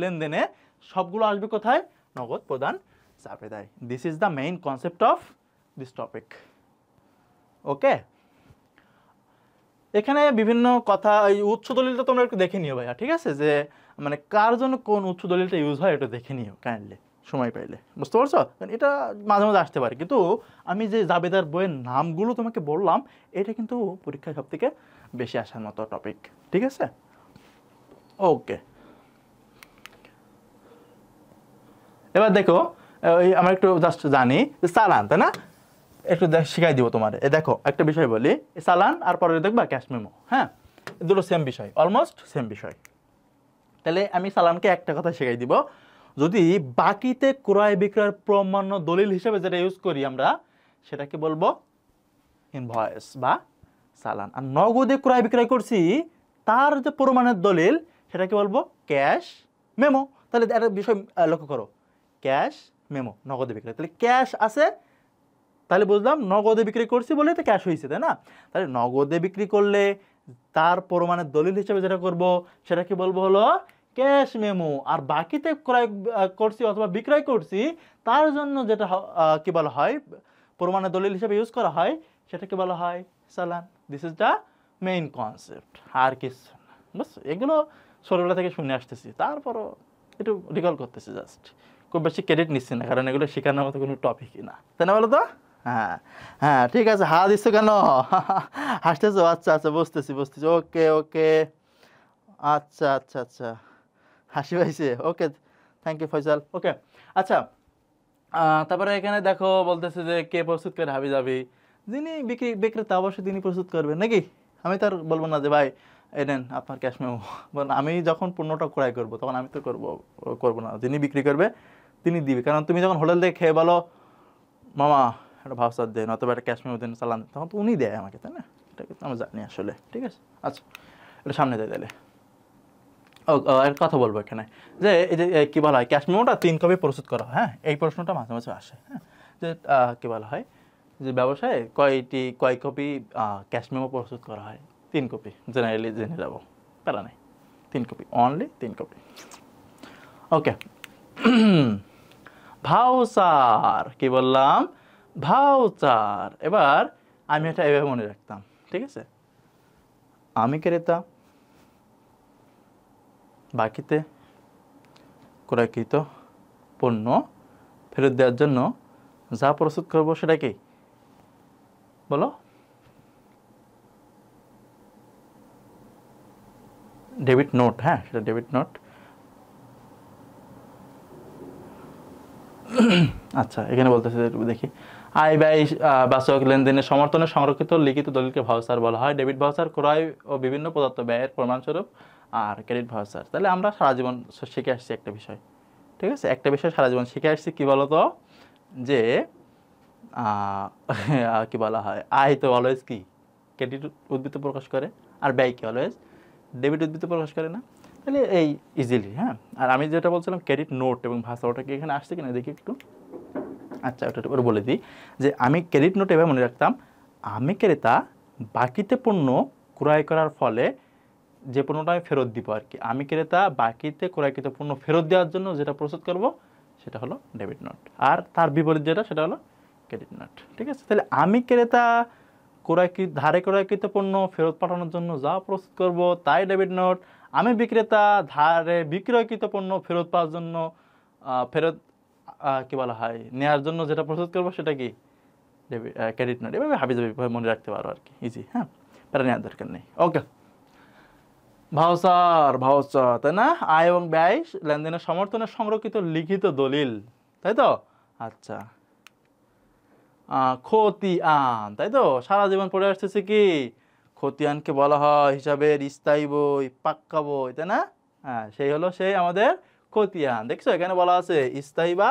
লেনদেনে সবগুলো আসবে কোথায়, নগদ প্রদান জাবেদায়। This is the main concept of this topic. Okay, এখানে বিভিন্ন কথা, এই উৎস দলিলটা তোমরা একটু দেখে নিও ভাইয়া। ঠিক আছে, যে মানে কার জন্য কোন উৎস দলিলটা ইউজ হয় এটা দেখে নিও কাইন্ডলি, সময় পাইলে। বুঝতে পারছো? এটা মাঝে মাঝে আসতে পারে, কিন্তু আমি যে জাবেদার বইয়ের নামগুলো তোমাকে বললাম এটা কিন্তু পরীক্ষায় সব থেকে বেশি আসার মতো টপিক। ঠিক আছে, ওকে। এবার দেখো, আমরা একটু জাস্ট জানি যে চালান, তাই না, একটু শিখাই দিব তোমার। দেখো একটা বিষয় বলি, চালান আর পরে দেখবা ক্যাশ মেমো। হ্যাঁ, দুটো সেম বিষয়, অলমোস্ট সেম বিষয়। তাহলে আমি চালানকে একটা কথা শিখাই দিব, যদি বাকিতে ক্রয় বিক্রয়ের প্রমাণ্য দলিল হিসেবে যেটা ইউজ করি আমরা, সেটাকে বলবো ইনভয়েস বা চালান। আর নগদে ক্রয় বিক্রয় করছি তার যে প্রমাণের দলিল সেটাকে বলবো ক্যাশ মেমো। তাহলে একটা বিষয় লক্ষ্য করো, ক্যাশ মেমো, নগদে বিক্রয়। তাহলে ক্যাশ আছে, তাহলে বুঝলাম নগদে বিক্রি করছি বলে তো ক্যাশ হয়েছে, তাই না? তাহলে নগদে বিক্রি করলে তার প্রমাণের দলিল হিসেবে যেটা করব সেটাকে বলবো হলো ক্যাশ মেমো। আর বাকিতে ক্রয় করছি অথবা বিক্রয় করছি তার জন্য যেটা কি বলা হয়, প্রমাণের দলিল হিসেবে ইউজ করা হয়, সেটাকে বলা হয় চালান। This is the main concept, আর কিছু না। বুঝছো? এগুলো ছোটবেলা থেকে শুনে আসতেছি, তারপরও একটু রিকল করতেছি জাস্ট, খুব বেশি ক্রেডিট নিচ্ছি না, কারণ এগুলো শেখানোর মতো কোনো টপিকই না, তাই না বলো তো? হ্যাঁ হ্যাঁ, ঠিক আছে। হা দিচ্ছ কেন, হাসতেছো? আচ্ছা আচ্ছা, বুঝতেছি বুঝতেছি। ওকে ওকে, আচ্ছা আচ্ছা আচ্ছা, হাসি পাইছে। ওকে, থ্যাংক ইউ ফয়সাল। ওকে, আচ্ছা। তারপরে এখানে দেখো বলতেছে যে কে প্রস্তুত করে, হাবি যাবি, যিনি বিক্রেতা অবশ্যই তিনি প্রস্তুত করবেন নাকি। আমি তো আর বলবো না যে ভাই এই নেন আপনার ক্যাশ মেমো। আমি যখন পণ্যটা ক্রয় করবো তখন আমি তো করবো না, যিনি বিক্রি করবে তিনি দিবে। কারণ তুমি যখন হোটেল দিয়ে খেয়ে বলো মামা একটা ভাউচার দেন অথবা একটা ক্যাশ মেমো দেন, চালান, তখন তো উনি দেয় আমাকে, তাই না? এটা কিন্তু আমি জানি আসলে। ঠিক আছে, আচ্ছা, এটা সামনে দেয় তাহলে। একটা কথা বলবো এখানে, যে এই যে কী বলা হয়, ক্যাশ মেমোটা 3 কপি প্রস্তুত করা হয়। হ্যাঁ, এই প্রশ্নটা মাঝে মাঝে আসে। হ্যাঁ, যে কী বলা হয় যে ব্যবসায় কয় কপি ক্যাশ মেমো প্রস্তুত করা হয়? 3 কপি। জেনারেলি জেনে যাবো, প্যারা নেই, 3 কপি, অনলি 3 কপি। ওকে, ভাউচার, কি বললাম, ভাউচার। এবার আমি এটা এভাবে মনে রাখতাম, ঠিক আছে, আমি ক্রেতা বাকিতে ক্রয়কৃত পণ্য ফেরত দেওয়ার জন্য যা প্রস্তুত করব সেটা কি বলো? Debit note. হ্যাঁ, সেটা ডেবিট নোট। আচ্ছা, এখানে বলতেছে দেখি, আয় ব্যয় বাচক লেনদেনের সমর্থনে সংরক্ষিত লিখিত দলিলকে ভাউচার বলা হয়। ডেবিট ভাউচার ক্রয় ও বিভিন্ন পদার্থ ব্যয়ের প্রমাণস্বরূপ, আর ক্রেডিট ভাউচার তাহলে আমরা সারা জীবন শিখে আসছি একটা বিষয়। ঠিক আছে, একটা বিষয় সারা জীবন শিখে আসছি, কি বলতো, যে কি বলা হয়, আয় তো অলওয়েজ কি ক্রেডিট উদ্বৃত্ত প্রকাশ করে, আর ব্যয় কি অলওয়েজ ডেবিট উদ্বৃত্ত প্রকাশ করে না? তাহলে এই ইজিলি। হ্যাঁ, আর আমি যেটা বলছিলাম ক্রেডিট নোট এবং ভাষা, ওটা কি এখানে আসছে কিনা দেখি একটু। আচ্ছা, ওটা করে বলে দিই যে আমি ক্রেডিট নোট এভাবে মনে রাখতাম, আমি ক্রেতা বাকিতে পণ্য ক্রয় করার ফলে যে পণ্যটা আমি ফেরত দিব আর কি, আমি ক্রেতা বাকিতে ক্রয়কৃত পণ্য ফেরত দেওয়ার জন্য যেটা প্রস্তুত করব সেটা হলো ডেবিট নোট, আর তার বিপরীত যেটা সেটা হলো ক্রেডিট নোট। ঠিক আছে, তাহলে আমি ক্রেতা ধারে ক্রয়কৃত পণ্য ফেরত পাঠানোর জন্য যা প্রস্তুত করব তাই ডেবিট নোট। আমি বিক্রেতা ধারে বিক্রয়কৃত পণ্য ফেরত পাওয়ার জন্য ফেরত কি বলা হয় নেওয়ার জন্য যেটা প্রস্তুত করবো সেটা কি ক্রেডিট নোট। এভাবে হাবিজাবি মনে রাখতে পারো আর কি, ইজি। হ্যাঁ, প্যারা নেওয়ার দরকার নেই। ওকে, ভাউচার, ভাউচার তাই না, আয় এবং ব্যয় লেনদেনের সমর্থনে সংরক্ষিত লিখিত দলিল, তাই তো? আচ্ছা, খতিয়ান, তাই তো, সারা জীবন পড়ে আসতেছে কি, খতিয়ানকে বলা হয় হিসাবের স্থায়ী বই, পাক্কা বই, তাই না? হ্যাঁ, সেই হলো সেই আমাদের খতিয়ান। দেখছো এখানে বলা আছে স্থায়ী বা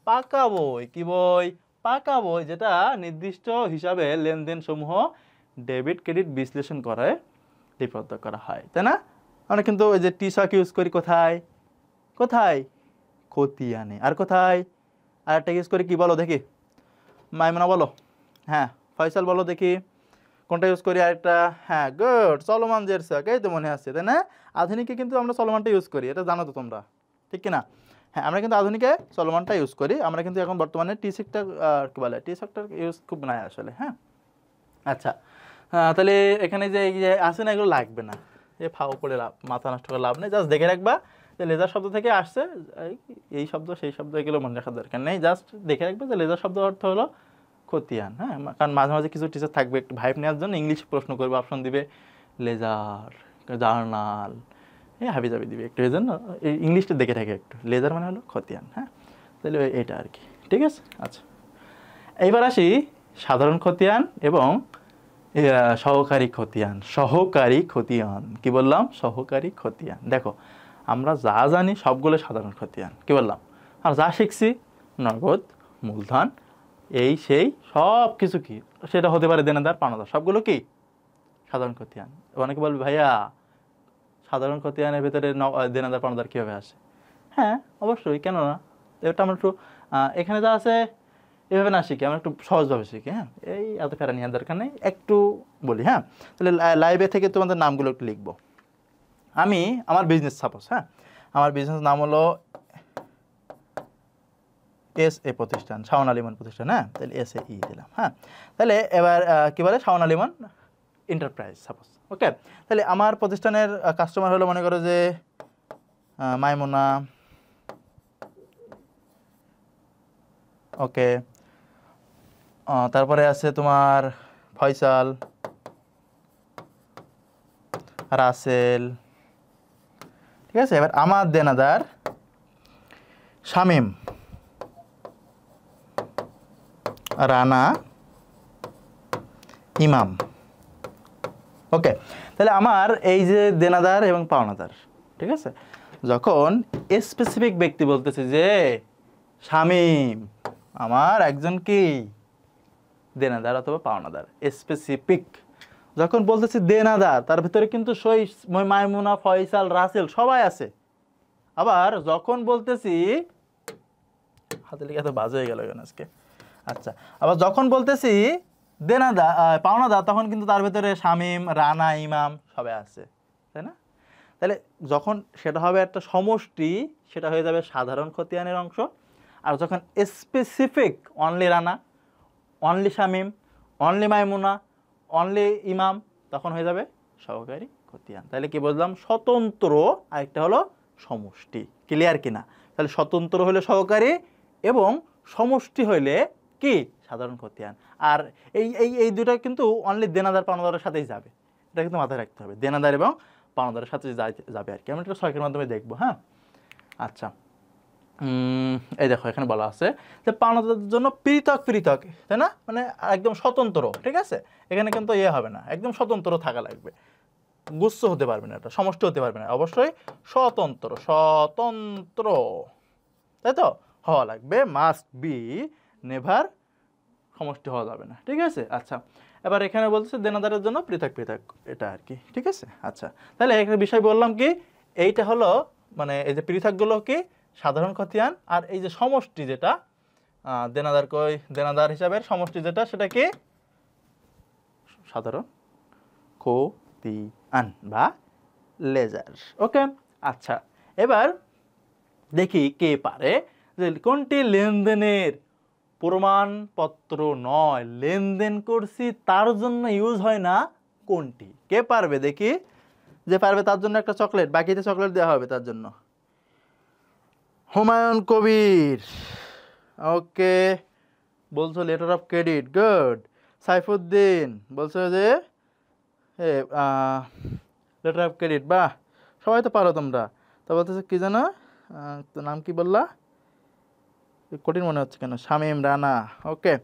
পাকা বই। কি বই? পাকা বই, যেটা নির্দিষ্ট হিসাবে লেনদেন সমূহ ডেবিট ক্রেডিট বিশ্লেষণ করে লিপিবদ্ধ করা হয়, তাই না? আমরা কিন্তু ওই যে টিশাক ইউজ করি কোথায় কোথায়? খতিয়ানে। আর কোথায় আর একটা ইউজ করি, কি বলো দেখি, মাইমুনা বলো। হ্যাঁ, ফয়সাল বলো দেখি কোনটা ইউজ করি আরেকটা। হ্যাঁ, গুড, চলমান জেরসাক, এই তো মনে আসছে, তাই না? আধুনিকে কিন্তু আমরা চলমানটা ইউজ করি, এটা জানো তো তোমরা, ঠিক কিনা? হ্যাঁ, আমরা কিন্তু আধুনিকে চলমানটা ইউজ করি। আমরা কিন্তু এখন বর্তমানে টি-শার্টটা কি বলে, টি-শার্টটার ইউজ খুব নাই আসলে। হ্যাঁ, আচ্ছা, তাহলে এখানে যে এই যে আসে না, এগুলো লাগবে না, এ ফাও করে লাভ, মাথা নষ্ট করে লাভ নেই। জাস্ট দেখে রাখবা যে লেজার শব্দ থেকে আসছে, এই শব্দ সেই শব্দ এগুলো মনে রাখার দরকার নেই। জাস্ট দেখে রাখবে যে লেজার শব্দ অর্থ হলো খতিয়ান। হ্যাঁ, কারণ মাঝে মাঝে কিছু টিচার থাকবে একটু ভাইব নেওয়ার জন্য ইংলিশে প্রশ্ন করবে, অপশন দিবে লেজার, জার্নাল, এই হাবি জাবি দিবে একটু, এই জন্য এই ইংলিশটা দেখে থাকে একটু। লেজার মানে হলো খতিয়ান। হ্যাঁ, তাহলে এটা আর কি, ঠিক আছে। আচ্ছা, এইবার আসি সাধারণ খতিয়ান এবং সহকারী খতিয়ান। সহকারী খতিয়ান কি বললাম? সহকারী খতিয়ান। দেখো, আমরা যা জানি সবগুলো সাধারণ খতিয়ান, কি বললাম, আর যা শিখছি নগদ, মূলধন, এই সেই সব কিছু কি সেটা হতে পারে দেনাদার, পাওনাদার, সবগুলো কি সাধারণ খতিয়ান। অনেকে বলবে ভাইয়া সাধারণ খতিয়ানের ভেতরে দেনাদার পাওনাদার কীভাবে আসে? হ্যাঁ, অবশ্যই, কেন না। এটা আমরা একটু এখানে যা আছে এভাবে না শিখি, আমরা একটু সহজভাবে শিখি। হ্যাঁ, এই এত ফেরা নেওয়ার দরকার নেই, একটু বলি। হ্যাঁ, তাহলে লাইভে থেকে তোমাদের নামগুলো একটু লিখবো। আমি আমার বিজনেস সাপোজ, হ্যাঁ, আমার বিজনেস নাম হলো SA প্রতিষ্ঠান, শাওন আলিমান প্রতিষ্ঠান। হ্যাঁ, তাহলে SAE দিলাম। হ্যাঁ, তাহলে এবার কি বলে, শাওন আলিমান এন্টারপ্রাইজ সাপোজ। ওকে, তাহলে আমার প্রতিষ্ঠানের কাস্টমার হলো মনে করো যে মাইমুনা। ওকে, তারপরে আছে তোমার ফয়সাল, রাসেল, ঠিক আছে। এবার আমার দেনাদার শামীম, রানা, ইমাম। ওকে, তাহলে আমার এই যে দেনাদার এবং পাওনাদার, ঠিক আছে, যখন স্পেসিফিক ব্যক্তি বলতেছে যে শামীম আমার একজন কি দেনাদার অথবা পাওনাদার, স্পেসিফিক যখন বলতেছি দেনাদার, তার ভিতরে কিন্তু সই মাইমুনা, ফয়সাল, রাসেল সবাই আছে। আবার যখন বলতেছি, হাতে লিখে এত বাজে হয়ে গেল আজকে। আচ্ছা, আবার যখন বলতেছি দেনাদার পাওনাদার, তখন কিন্তু তার ভিতরে শামীম, রানা, ইমাম সবাই আছে, তাই না? তাহলে যখন সেটা হবে একটা সমষ্টি, সেটা হয়ে যাবে সাধারণ খতিয়ানের অংশ। আর যখন specific, only Rana, only Shamim, only Maimuna, only Imam, তখন হয়ে যাবে সহকারী খতিয়ান। তাহলে কি বুঝলাম? স্বতন্ত্র, আরেকটা হলো সমষ্টি। ক্লিয়ার কিনা? তাহলে স্বতন্ত্র হলে সহকারী এবং সমষ্টি হইলে কি সাধারণ খতিয়ান। আর এই এই এই দুটো কিন্তু অনলি দেনাদার পাওনাদারের সাথেই যাবে, এটা কিন্তু মাথায় রাখতে হবে। দেনাদার এবং পাওনাদারের সাথে যাবে আর কি। আমরা এটা ছকের মাধ্যমে দেখবো। হ্যাঁ, আচ্ছা, এই দেখো এখানে বলা আছে যে পাওনাদারদের জন্য পৃথক পৃথক, তাই না, মানে একদম স্বতন্ত্র। ঠিক আছে, এখানে কিন্তু ইয়ে হবে না, একদম স্বতন্ত্র থাকা লাগবে, গুচ্ছ হতে পারবে না, এটা সমষ্টি হতে পারবে না, অবশ্যই স্বতন্ত্র স্বতন্ত্র, তাই তো হওয়া লাগবে, মাস্ট বি, নেভার সমষ্টি হওয়া যাবে না। ঠিক আছে, আচ্ছা, এবার এখানে বলছে দেনাদারের জন্য পৃথক পৃথক, এটা আর কি। ঠিক আছে, আচ্ছা, তাহলে একটা বিষয় বললাম কি, এইটা হলো মানে এই যে পৃথকগুলো কি সাধারণ খতিয়ান, আর এই যে সমষ্টি যেটা দেনাদার হিসাবের সমষ্টি যেটা, সেটা কি সাধারণ খতিয়ান বা লেজার। ওকে, আচ্ছা, এবার দেখি কে পারে যে কোনটি লেনদেনের প্রমাণপত্র নয়, লেনদেন করছি তার জন্য ইউজ হয় না কোনটি। কে পারবে দেখি? যে পারবে তার জন্য একটা চকলেট, বাকিতে চকলেট দেওয়া হবে তার জন্য। হুমায়ুন কবির, ওকে, বলছো letter of credit, good. Saifuddin বলছো যে লেটার অফ ক্রেডিট, বাহ, সবাই তো পারো তোমরা। তো বলতেছে কি জানো, তো নাম কি বললা, কঠিন মনে হচ্ছে কেন, শামীম রানা, ওকে।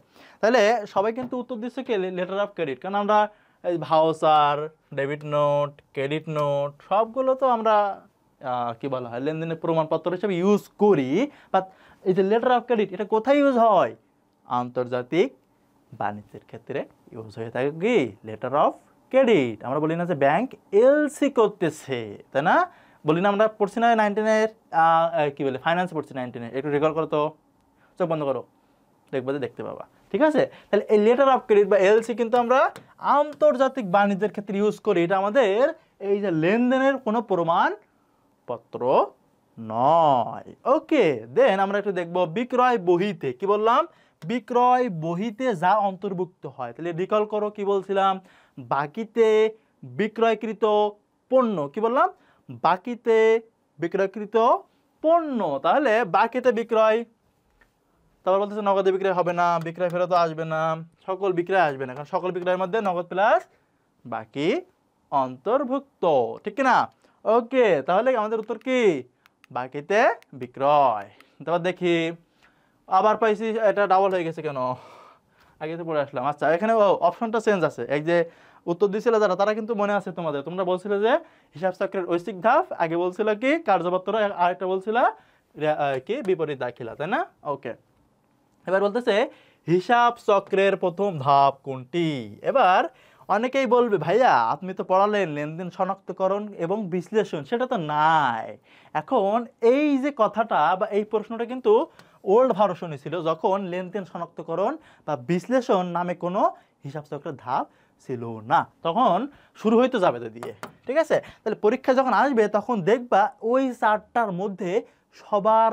তাহলে সবাই কিন্তু উত্তর দিচ্ছে কি লেটার অফ ক্রেডিট, কারণ আমরা এই voucher, debit note, credit note সবগুলো তো আমরা কি বলা হয় লেনদেনের প্রমাণপত্র হিসেবে ইউজ করি। বাট এই যে লেটার অফ ক্রেডিট, এটা কোথায় ইউজ হয়? আন্তর্জাতিক বাণিজ্যের ক্ষেত্রে ইউজ হয়ে থাকে কি লেটার অফ ক্রেডিট। আমরা বলি না যে ব্যাংক এলসি করতেছে, তাই না, বলি না, আমরা পড়ছি না 19-এর কি বলে ফাইন্যান্স পড়ছি 19-এ, একটু রেকর্ড করো তো, চোখ বন্ধ করো, দেখবে যে দেখতে পাবা। ঠিক আছে, তাহলে এই লেটার অফ ক্রেডিট বা এলসি কিন্তু আমরা আন্তর্জাতিক বাণিজ্যের ক্ষেত্রে ইউজ করি। এটা আমাদের এই যে লেনদেনের কোনো প্রমাণপত্র নয়। ওকে, দেন আমরা একটু দেখবো বিক্রয় বহিতে। কি বললাম? বিক্রয় বহিতে যা অন্তর্ভুক্ত হয়। তাহলে রিকল করো কি বলছিলাম, বাকিতে বিক্রয়কৃত পণ্য। কি বললাম? বাকিতে বিক্রয়কৃত পণ্য। তাহলে বাকিতে বিক্রয়, তারপর বলতেছে নগদে বিক্রয় হবে না, বিক্রয় ফেরত আসবে না, সকল বিক্রয় আসবে না, কারণ সকল বিক্রয়ের মধ্যে নগদ প্লাস বাকি অন্তর্ভুক্ত। ঠিক না? ওকে, তাহলে আমাদের উত্তর কি বাকিতে বিক্রয়। তারপর দেখি, আবার পাইছি এটা ডাবল হয়ে গেছে কেন, আগে তো পড়ে আসলাম। আচ্ছা, এখানে অপশনটা চেঞ্জ আছে। এই যে উত্তর দিছিল যারা, তারা কিন্তু মনে আছে তোমাদের, তোমরা বলছিলে যে হিসাব চক্রের ঐচ্ছিক ধাপ, আগে বলছিল কি কার্যপত্র, আরেকটা বলছিল কি বিপরীত দাখিলা, তাই না? ওকে, এবার বলতেছে হিসাব চক্রের প্রথম ধাপ কোনটি। এবার অনেকেই বলবে ভাইয়া আপনি তো পড়ালেন লেনদেন শনাক্তকরণ এবং বিশ্লেষণ, সেটা তো নাই। এখন এই যে কথাটা বা এই প্রশ্নটা কিন্তু ওল্ড ভার্সনে ছিল, যখন লেনদেন শনাক্তকরণ বা বিশ্লেষণ নামে কোনো হিসাব চক্রের ধাপ ছিল না, তখন শুরু হইতে যাবে দিয়ে। ঠিক আছে, তাহলে পরীক্ষা যখন আসবে তখন দেখবা ওই চারটার মধ্যে সবার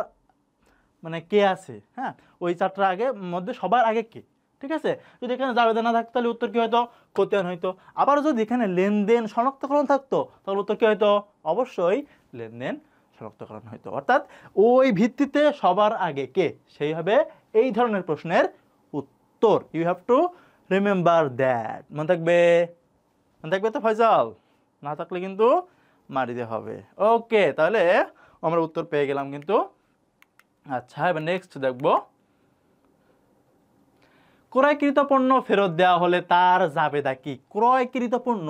মানে কে আছে, হ্যাঁ, ওই চারটার আগে মধ্যে সবার আগে কে। ঠিক আছে, যদি এখানে জাবেদা না থাকতো তাহলে উত্তর কি হয়তো খতিয়ান হইতো। আবার যদি এখানে লেনদেন শনাক্তকরণ থাকতো তাহলে উত্তর কি হয়তো অবশ্যই লেনদেন শনাক্তকরণ হইতো। অর্থাৎ ওই ভিত্তিতে সবার আগে কে, সেই হবে এই ধরনের প্রশ্নের উত্তর। You have to remember that. মনে থাকবে? মনে থাকবে তো ফয়সাল? না থাকলে কিন্তু মারিতে হবে। ওকে, তাহলে আমরা উত্তর পেয়ে গেলাম কিন্তু। আচ্ছা, এবার নেক্সট দেখবো, ক্রয়কৃত পণ্য ফেরত দেওয়া হলে তার জাবেদা কি? ক্রয়কৃত পণ্য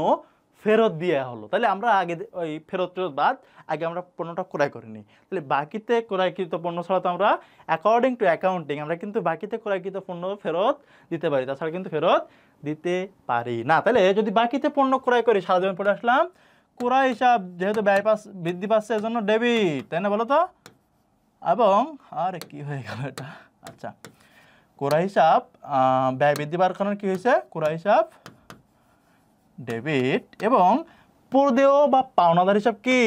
ফেরত দেওয়া হলো, তাহলে আমরা আগে ওই ফেরত বাদ আগে আমরা পণ্যটা ক্রয় করিনি, তাহলে বাকিতে ক্রয়কৃত পণ্য ছাড়া তো আমরা অ্যাকর্ডিং টু অ্যাকাউন্টিং আমরা কিন্তু বাকিতে ক্রয়কৃত পণ্য ফেরত দিতে পারি, তাছাড়া কিন্তু ফেরত দিতে পারি না। তাহলে যদি বাকিতে পণ্য ক্রয় করি, সারা জীবন পড়ে আসলাম, ক্রয় হিসাব যেহেতু ব্যয় বৃদ্ধি পাচ্ছে এজন্য ডেবিট, তাই না, বলো তো? এবং আরে কি হয়ে গেল এটা, আচ্ছা, ক্রয় হিসাব ব্যয় বৃদ্ধি পাওয়ার কারণে কি হয়েছে, ক্রয় হিসাব ডেবিট, এবং পূর্দেয় বা পাওনাদার হিসাব কি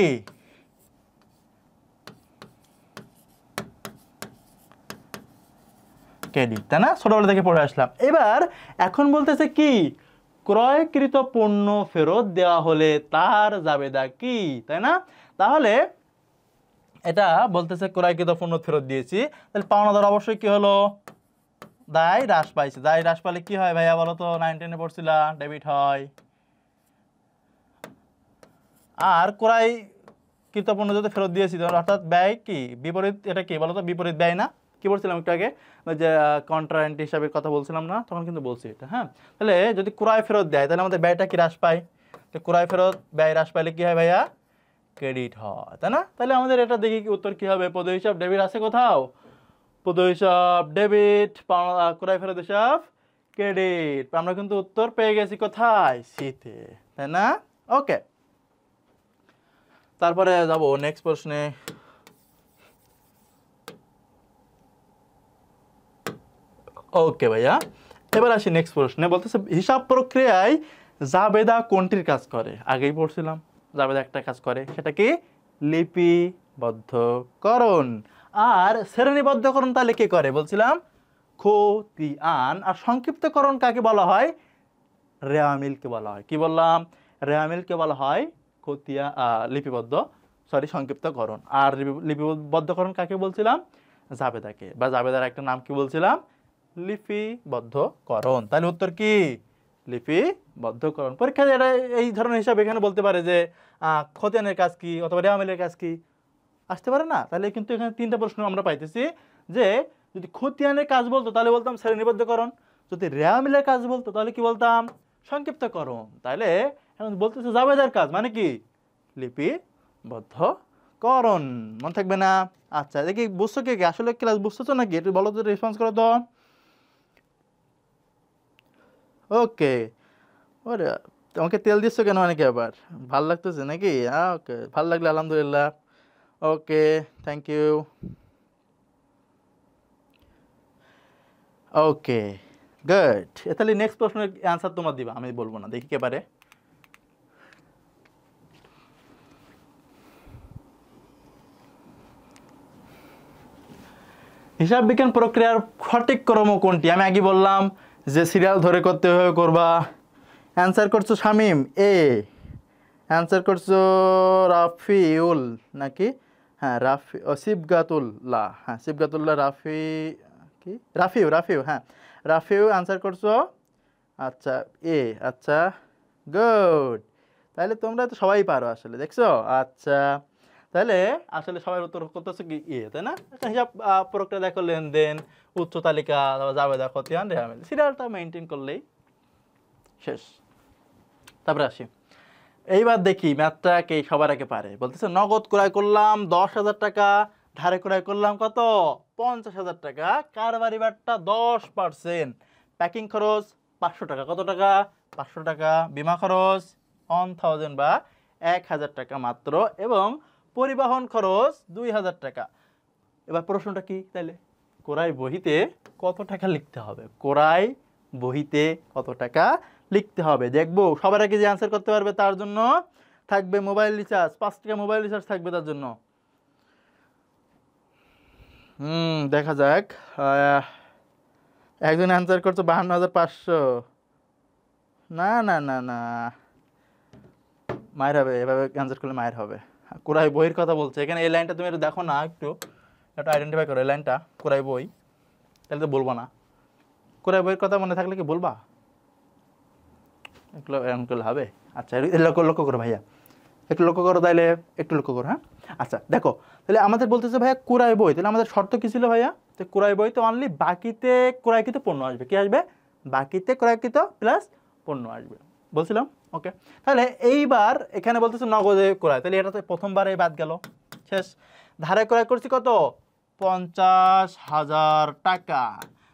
ক্রেডিট, তাই না? ছোটবেলা থেকে পড়ে আসলাম। এবার এখন বলতেছে কি ক্রয়কৃত পণ্য ফেরত দেওয়া হলে তার জাবেদা কি, তাই না? তাহলে এটা বলতেছে ক্রয়কৃত পণ্য ফেরত দিয়েছি, তাহলে পাওনাদার অবশ্যই কি হলো, দায় হ্রাস পাইছে। দায় হ্রাস পাইলে কি হয় ভাইয়া বলো তো, 9-10 পড়ছিলা, ডেবিট হয়। আর ক্রয়কৃত পণ্য যদি ফেরত দিয়েছি অর্থাৎ ব্যয় কি বিপরীত, এটা কি বলো তো, বিপরীত ব্যয় না? কি বলছিলাম একটু আগে, ওই যে কন্ট্রায়েন্ট হিসাবের কথা বলছিলাম না, তখন কিন্তু বলছি এটা। হ্যাঁ, তাহলে যদি ক্রয় ফেরত দেয় তাহলে আমাদের ব্যয়টা কি হ্রাস পায়, তো ক্রয় ফেরত ব্যয় হ্রাস পাইলে কি হয় ভাইয়া, ক্রেডিট হয়, তাই না? তাহলে আমাদের এটা দেখি উত্তর কি হবে, পদ হিসাব ডেবিট আছে কোথাও, পদ হিসাব ডেবিট, ক্রয় ফেরত হিসাব ক্রেডিট, আমরা কিন্তু উত্তর পেয়ে গেছি কোথায়, সিতে, তাই না? ওকে, তারপরে যাব নেক্সট প্রশ্নে। ওকে ভাইয়া, এবার আসি নেক্সট প্রশ্নে। বলতেছে হিসাব প্রক্রিয়ায় জাবেদা কোনটির কাজ করে, আগেই পড়ছিলাম জাবেদা একটা কাজ করে, সেটা কি লিপিবদ্ধকরণ। আর শ্রেণীবদ্ধকরণ তাহলে কে করে বলছিলাম, খতিয়ান। আর সংক্ষিপ্তকরণ কাকে বলা হয়, রেওয়ামিলকে বলা হয়। কি বললাম, রেওয়ামিলকে বলা হয় সংক্ষিপ্তকরণ। আর লিপিবদ্ধকরণ কাকে বলছিলাম, জাবেদাকে, বা জাবেদার একটা নাম কি বলছিলাম, লিপিবদ্ধকরণ। তাহলে উত্তর কি, লিপিবদ্ধকরণ। পরীক্ষায় এটা এই ধরনের হিসাব এখানে বলতে পারে যে খতিয়ানের কাজ কি অথবা রেওয়ামিলের কাজ কি, আসতে পারে না? তাহলে কিন্তু এখানে 3টা প্রশ্ন আমরা পাইতেছি যে যদি খতিয়ানের কাজ বলতো তাহলে বলতাম শ্রেণীবদ্ধকরণ, যদি রেওয়ামিলের কাজ বলতো তাহলে কি বলতাম, সংক্ষিপ্তকরণ। তাহলে এখন বলতেছে জাবেদার কাজ মানে কি, লিপিবদ্ধকরণ। মনে থাকবে না? আচ্ছা, দেখি বুঝছো কে কে, আসলে ক্লাস বুঝছো তো নাকি, একটু বলো তো, রেসপন্স করো তো। ওকে, ওরে তোমাকে তেল দিচ্ছ কেন অনেকে আবার, ভাল লাগতেছে নাকি? ওকে, ভাল লাগলে আলহামদুলিল্লাহ। ওকে, থ্যাংক ইউ। Okay, good. তাহলে নেক্সট প্রশ্নের অ্যান্সার তোমরা দিবা, আমি বলবো না, দেখি কে পারে। হিসাব বিজ্ঞান প্রক্রিয়ার সঠিক ক্রম কোনটি? আমি আগে বললাম যে সিরিয়াল ধরে করতে হবে, করবা। অ্যান্সার করছো শামিম এ, অ্যান্সার করছো রাফিউল নাকি, হ্যাঁ রাফি, ও সিবগাতুল্লাহ, হ্যাঁ সিবগাতুল্লাহ, রাফি কি, রাফিউ, রাফিউ, হ্যাঁ রাফিউ অ্যান্সার করছো। আচ্ছা এ, আচ্ছা গুড। তাহলে তোমরা তো সবাই পারো আসলে, দেখছো? আচ্ছা, তাহলে আসলে সবাই উত্তর করতেছে কি এ, তাই না? একটা হিসাব প্রক্রিয়া দেখো, লেনদেন, উচ্চ তালিকা, জাবেদা, খতিয়ান, রেওয়ামিল, সিরিয়ালটা মেনটেন করলেই শেষ। তারপরে আসি, এইবার দেখি ম্যাথটা কে সবার আগে পারে। বলতেছে নগদ ক্রয় করলাম 10,000 টাকা, ধারে ক্রয় করলাম কত, 50,000 টাকা, কারবারি বাট্টা 10%, প্যাকিং খরচ 500 টাকা, কত টাকা, 500 টাকা, বিমা খরচ 1000 বা 1000 টাকা মাত্র, এবং পরিবহন খরচ 2000 টাকা। এবার প্রশ্নটা কি তাহলে, ক্রয় বহিতে কত টাকা লিখতে হবে, ক্রয় বহিতে কত টাকা লিখতে হবে দেখবো। সবার আগে যে অ্যান্সার করতে পারবে তার জন্য থাকবে মোবাইল রিচার্জ, 5 টাকা মোবাইল রিচার্জ থাকবে তার জন্য। দেখা যাক, একজন অ্যান্সার করছো 52,500। না না না না, মায়ের হবে, এভাবে অ্যান্সার করলে মায়ের হবে। ক্রয় বইয়ের কথা বলছে এখানে, এই লাইনটা তুমি একটু দেখো না, একটু আইডেন্টিফাই করো এই লাইনটা, ক্রয় বই, তাহলে তো বলবো না। ক্রয় বইয়ের কথা মনে থাকলে কি বলবা, এগুলো এরকম করলে হবে? আচ্ছা, লক্ষ্য করো ভাইয়া, একটু লক্ষ্য করো, তাইলে একটু লক্ষ্য করো। হ্যাঁ, আচ্ছা দেখো, তাহলে আমাদের বলতেছে ভাইয়া ক্রয় বই, তাহলে আমাদের শর্ত কি ছিল ভাইয়া, তো ক্রয় বই তো অনলি বাকিতে ক্রয়কৃত পণ্য আসবে, কি আসবে, বাকিতে ক্রয়কৃত প্লাস পণ্য আসবে বলছিলাম। ওকে, তাহলে এইবার এখানে বলতেছে নগদে ক্রয়, তাহলে এটা তো প্রথমবারে বাদ গেল, শেষ। ধারে ক্রয় করছি কত, 50,000 টাকা।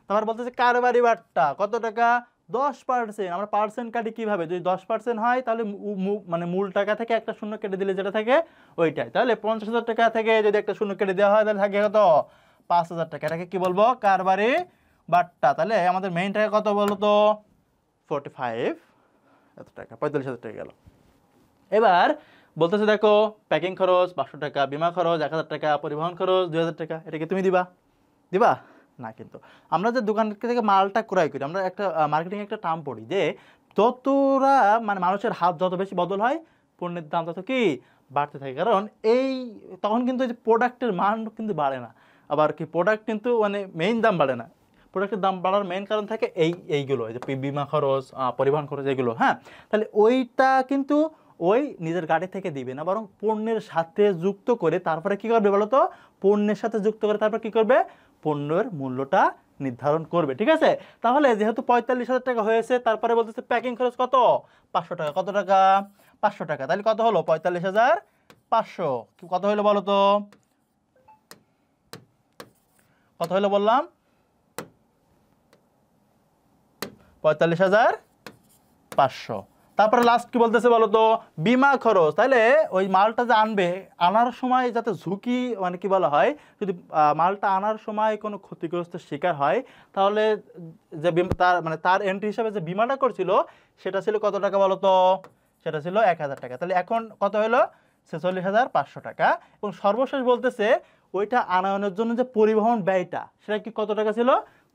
তারপর বলতেছে কারবারি বাট্টা কত টাকা, 10%। আমরা পার্সেন্ট কাটি কিভাবে, যদি 10% হয় তাহলে মানে মূল টাকা থেকে একটা শূন্য কেটে দিলে যেটা থাকে ওইটাই। তাহলে 50,000 টাকা থেকে যদি একটা শূন্য কেটে দেওয়া হয় তাহলে থাকে কত, 5,000 টাকা। এটাকে কি বলবো, কারবারি বাট্টা। তাহলে আমাদের মেইন টাকা কত বলো তো, 45 এত টাকা, 45,000 টাকা গেল। এবার বলতেছে দেখো প্যাকিং খরচ 500 টাকা, বিমা খরচ 1,000 টাকা, পরিবহন খরচ 2,000 টাকা। এটাকে তুমি দিবা, দিবা না? কিন্তু আমরা যে দোকান থেকে মালটা ক্রয় করি, আমরা একটা মার্কেটিং একটা টার্ম পড়ি যে যতটা মানে মানুষের হাত যত বেশি বদল হয় পণ্যের দাম তত কি বাড়তে থাকে, কারণ এই তখন কিন্তু এই যে প্রোডাক্টের মান কিন্তু বাড়ে না, আবার কি প্রোডাক্ট কিন্তু মানে মেইন দাম বাড়ে না, প্রোডাক্টের দাম বাড়ার মেইন কারণ থাকে এইগুলো, এই যে বিমা খরচ, পরিবহন খরচ, এগুলো। হ্যাঁ, তাহলে ওইটা কিন্তু ওই নিজের গাড়ি থেকে দিবে না, বরং পণ্যের সাথে যুক্ত করে তারপরে কি করবে বলো তো, পণ্যের সাথে যুক্ত করে তারপর কি করবে, পণ্যের মূল্যটা নির্ধারণ করবে। ঠিক আছে, তাহলে যেহেতু 45,000 টাকা হয়েছে, তারপরে বলতেছে প্যাকিং খরচ কত, 500 টাকা। কত টাকা, 500 টাকা। তাহলে কত হলো, 45,500। কত হলো বলো তো, কত হলো বললাম, 45,500। তারপরে লাস্ট কি বলতেছে বলো তো, বিমা খরচ। তাহলে ওই মালটা যে আনবে, আনার সময় যাতে ঝুঁকি মানে কি বলা হয়, যদি মালটা আনার সময় কোনো ক্ষতিগ্রস্ত শিকার হয়, তাহলে যে তার মানে তার এন্ট্রি হিসাবে যে বিমাটা করছিল সেটা ছিল কত টাকা বলো তো, সেটা ছিল 1,000 টাকা। তাহলে এখন কত হলো, 46,500 টাকা। এবং সর্বশেষ বলতেছে ওইটা আনয়নের জন্য যে পরিবহন ব্যয়টা, সেটা কি কত টাকা ছিল,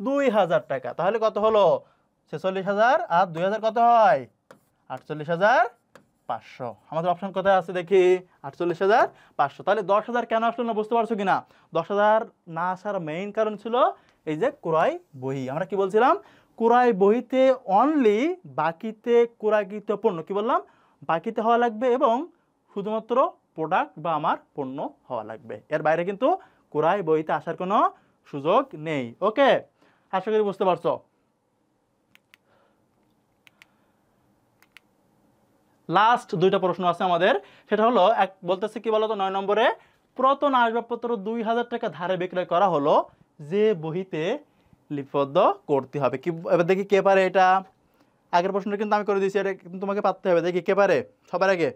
2,000 টাকা। তাহলে কত হলো, 46,000 আর 2,000 কত হয়, 48,500। আমাদের অপশন কোথায় আছে দেখি, 48,500। তাহলে 10,000 কেন আসলো না বুঝতে পারছো কিনা? 10,000 না আসার মেইন কারণ ছিল এই যে ক্রয় বহি। আমরা কি বলছিলাম, ক্রয় বহিতে অনলি বাকিতে ক্রয়কৃত পণ্য, কি বললাম, বাকিতে হওয়া লাগবে এবং শুধুমাত্র প্রোডাক্ট বা আমার পণ্য হওয়া লাগবে, এর বাইরে কিন্তু ক্রয় বহিতে আসার কোনো সুযোগ নেই। ওকে, আশা করি বুঝতে পারছো। লাস্ট দুইটা প্রশ্ন আছে আমাদের, সেটা হলো এক বলতেছে কি বলতো, 9 নম্বরে, পুরাতন আসবাবপত্র 2,000 টাকা ধারে বিক্রয় করা হলো, যে বহিতে লিপিবদ্ধ করতে হবে। কি এবার দেখি কে পারে এটা, আগের প্রশ্নটা কিন্তু আমি করে দিয়েছি, এটা কিন্তু তোমাকে পারতে হবে। দেখি কে পারে সবার আগে।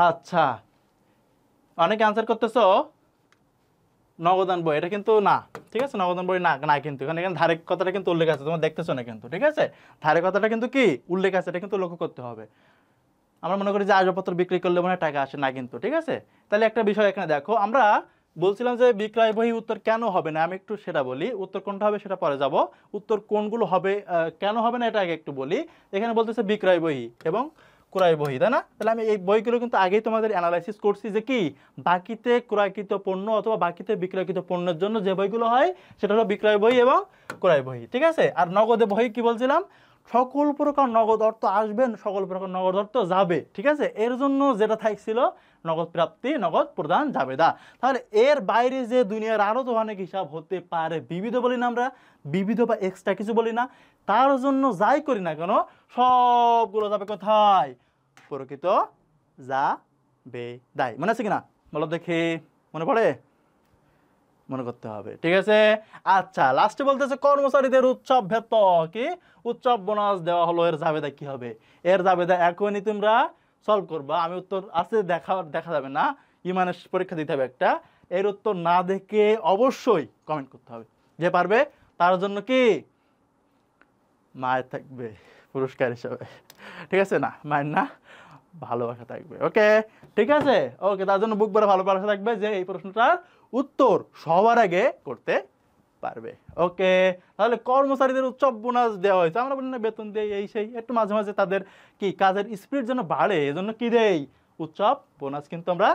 আচ্ছা, অনেকে আনসার করতেছো নগদান বই, এটা কিন্তু না। ঠিক আছে, নগদান বই না, না কিন্তু এখানে এখানে ধারে কথাটা কিন্তু উল্লেখ আছে, তোমরা দেখতেছো না কিন্তু। ঠিক আছে, ধারে কথাটা কিন্তু কি উল্লেখ আছে, এটা কিন্তু লক্ষ্য করতে হবে। আমরা মনে করি যে আসবাবপত্র বিক্রি করলে মনে হয় টাকা আসে, না কিন্তু। ঠিক আছে, তাহলে একটা বিষয় এখানে দেখো, আমরা বলছিলাম যে বিক্রয় বহি উত্তর কেন হবে না, আমি একটু সেটা বলি। উত্তর কোনটা হবে সেটা পরে যাব, উত্তর কোনগুলো হবে কেন হবে না এটা আগে একটু বলি। এখানে বলতেছে বিক্রয় বহি এবং ক্রয় বহি, তাই না? তাহলে আমি এই বইগুলো কিন্তু আগেই তোমাদের অ্যানালাইসিস করছি যে কি বাকিতে ক্রয়কৃত পণ্য অথবা বাকিতে বিক্রয়কৃত পণ্যের জন্য যে বইগুলো হয় সেটা হলো বিক্রয় বহি এবং ক্রয় বহি। ঠিক আছে, আর নগদে বহি কি বলছিলাম, সকল প্রকার নগদ অর্থ আসবেন, সকল প্রকার নগদ অর্থ যাবে। ঠিক আছে, এর জন্য যেটা থাকছিল নগদ প্রাপ্তি, নগদ প্রদান, যাবেদা। তাহলে এর বাইরে যে দুনিয়ার আরো তো অনেক হিসাব হতে পারে, বিবিধ বলি না আমরা, বিবিধ বা এক্সট্রা কিছু বলি না, তার জন্য যাই করি না কেন সবগুলো যাবে কোথায়, প্রকৃত যাবে দায়। মনে আছে কিনা বলো দেখি, মনে পড়ে, মনে করতে হবে। ঠিক আছে, আচ্ছা, লাস্টে বলতেছে কর্মচারীদের উৎসব বেতন কি উৎসব বোনাস দেওয়া হলো, এর জাবেদা কি হবে? এর জাবেদা এখনই তোমরা সলভ করবা, আমি উত্তর আছে দেখা যাবে না, ইমানের পরীক্ষা দিতে হবে একটা। এর উত্তর না দেখে অবশ্যই কমেন্ট করতে হবে, যে পারবে তার জন্য কি মায়ের থাকবে পুরস্কার হিসাবে। ঠিক আছে, না মায়ের না, ভালোবাসা থাকবে। ওকে, ঠিক আছে, ওকে, তার জন্য বুক ভরে ভালোবাসা থাকবে যে এই প্রশ্নটার উত্তর সবার আগে করতে পারবে। ওকে, তাহলে কর্মচারীদের উৎসব বোনাস দেওয়া হয়েছে, আমরা বলি না বেতন দেই এই সেই, একটু মাঝে মাঝে তাদের কি কাজের স্পিড যেন বাড়ে, এজন্য কি দেই, উৎসব বোনাস কিন্তু আমরা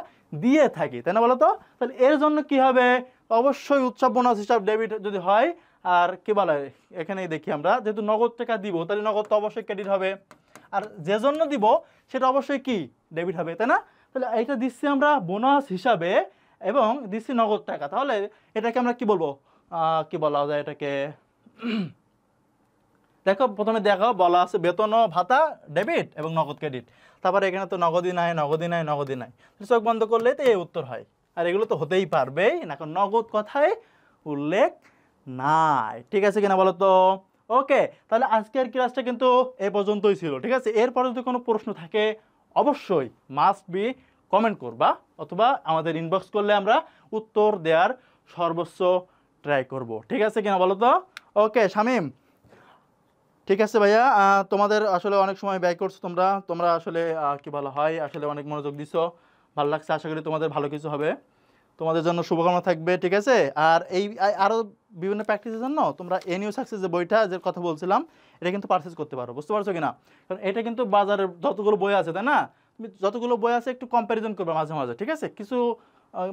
দিয়ে থাকি, তাই না বলো তো? তাহলে এর জন্য কি হবে, অবশ্যই উৎসব বোনাস হিসাব ডেবিট যদি হয়, আর কি বলে এখানেই দেখি আমরা, যেহেতু নগদ টাকা দিব তাহলে নগদ তো অবশ্যই ক্রেডিট হবে, আর যে জন্য দিব সেটা অবশ্যই কি ডেবিট হবে, তাই না? তাহলে এইটা দিচ্ছি আমরা বোনাস হিসাবে এবং দিচ্ছি নগদ টাকা, তাহলে এটাকে আমরা কি বলবো, কি বলা যায় এটাকে, দেখো প্রথমে দেখো বলা আছে বেতন ও ভাতা ডেবিট এবং নগদ ক্রেডিট, তারপরে এখানে তো নগদই নাই, নগদই নাই, নগদই নাই, চোখ বন্ধ করলে তো এই উত্তর হয়। আর এগুলো তো হতেই পারবেই না, কারণ নগদ কথায় উল্লেখ নাই। ঠিক আছে কিনা বলো তো? ওকে, তাহলে আজকের ক্লাসটা কিন্তু এ পর্যন্তই ছিল। ঠিক আছে, এরপরে যদি কোনো প্রশ্ন থাকে অবশ্যই মাস্ট বি কমেন্ট করবা, অথবা আমাদের ইনবক্স করলে আমরা উত্তর দেওয়ার সর্বোচ্চ ট্রাই করব। ঠিক আছে কিনা বলো তো? ওকে শামীম, ঠিক আছে ভাইয়া, তোমাদের আসলে অনেক সময় ব্যয় করছো, তোমরা আসলে কি বলা হয়, আসলে অনেক মনোযোগ দিছো, ভালো লাগছে, আশা করি তোমাদের ভালো কিছু হবে, তোমাদের জন্য শুভকামনা থাকবে। ঠিক আছে, আর এই আরও বিভিন্ন প্র্যাকটিসের জন্য তোমরা এনইউ সাকসেস যে বইটা যে কথা বলছিলাম এটা কিন্তু পারচেজ করতে পারো, বুঝতে পারছো কিনা? কারণ এটা কিন্তু বাজারে যতগুলো বই আছে তাই না, তুমি যতগুলো বই আছে একটু কম্প্যারিজন করবে মাঝে মাঝে, ঠিক আছে? কিছু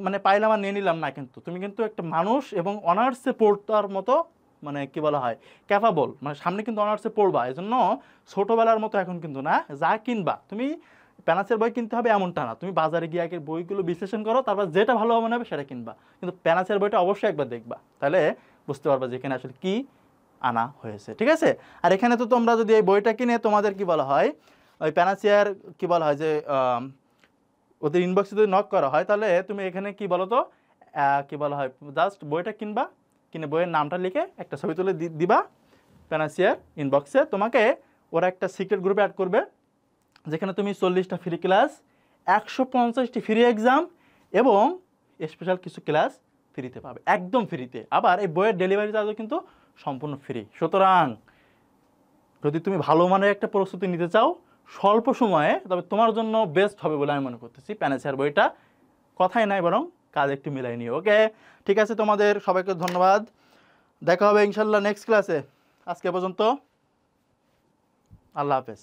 মানে পাইলাম আর নিয়ে নিলাম না, কিন্তু তুমি কিন্তু একটা মানুষ এবং অনার্সে পড়তার মতো মানে কি বলা হয় ক্যাপাবল, মানে সামনে কিন্তু অনার্সে পড়বা, এই জন্য ছোটোবেলার মতো এখন কিন্তু না, যা কিনবা তুমি প্যানাসের বই কিনতে হবে এমনটা না, তুমি বাজারে গিয়ে আগে বইগুলো বিশ্লেষণ করো, তারপর যেটা ভালো মনে হবে সেটা কিনবা, কিন্তু প্যানাসের বইটা অবশ্যই একবার দেখবা, তাহলে বুঝতে পারবা যে এখানে আসলে কি আনা হয়েছে, ঠিক আছে? আর এখানে তো তোমরা যদি এই বইটা কিনে তোমাদের কি বলা হয় ওই প্যানাসিয়ার কি বলা হয় যে ওদের ইনবক্সে যদি নক করা হয়, তাহলে তুমি এখানে কি বলো তো কি বলা হয় জাস্ট বইটা কিনবা, কিনে বইয়ের নামটা লিখে একটা ছবি তুলে দিবা প্যানাসিয়ার ইনবক্সে, তোমাকে ওরা একটা সিক্রেট গ্রুপে অ্যাড করবে, যেখানে তুমি 40টা ফ্রি ক্লাস, 150টি ফ্রি এক্সাম এবং স্পেশাল কিছু ক্লাস ফ্রিতে পাবে, একদম ফ্রিতে। আবার এই বইয়ের ডেলিভারি চার্জও কিন্তু সম্পূর্ণ ফ্রি। সুতরাং যদি তুমি ভালো মানের একটা প্রস্তুতি নিতে চাও স্বল্প সময়ে, তবে তোমার জন্য বেস্ট হবে বলে আমি মনে করতেছি প্যানাসিয়ার বইটা। কথাই নাই, বরং কাজ একটু মিলাই নিও। ওকে, ঠিক আছে, তোমাদের সবাইকে ধন্যবাদ, দেখা হবে ইনশাল্লাহ নেক্সট ক্লাসে। আজকে পর্যন্ত আল্লাহ হাফেজ।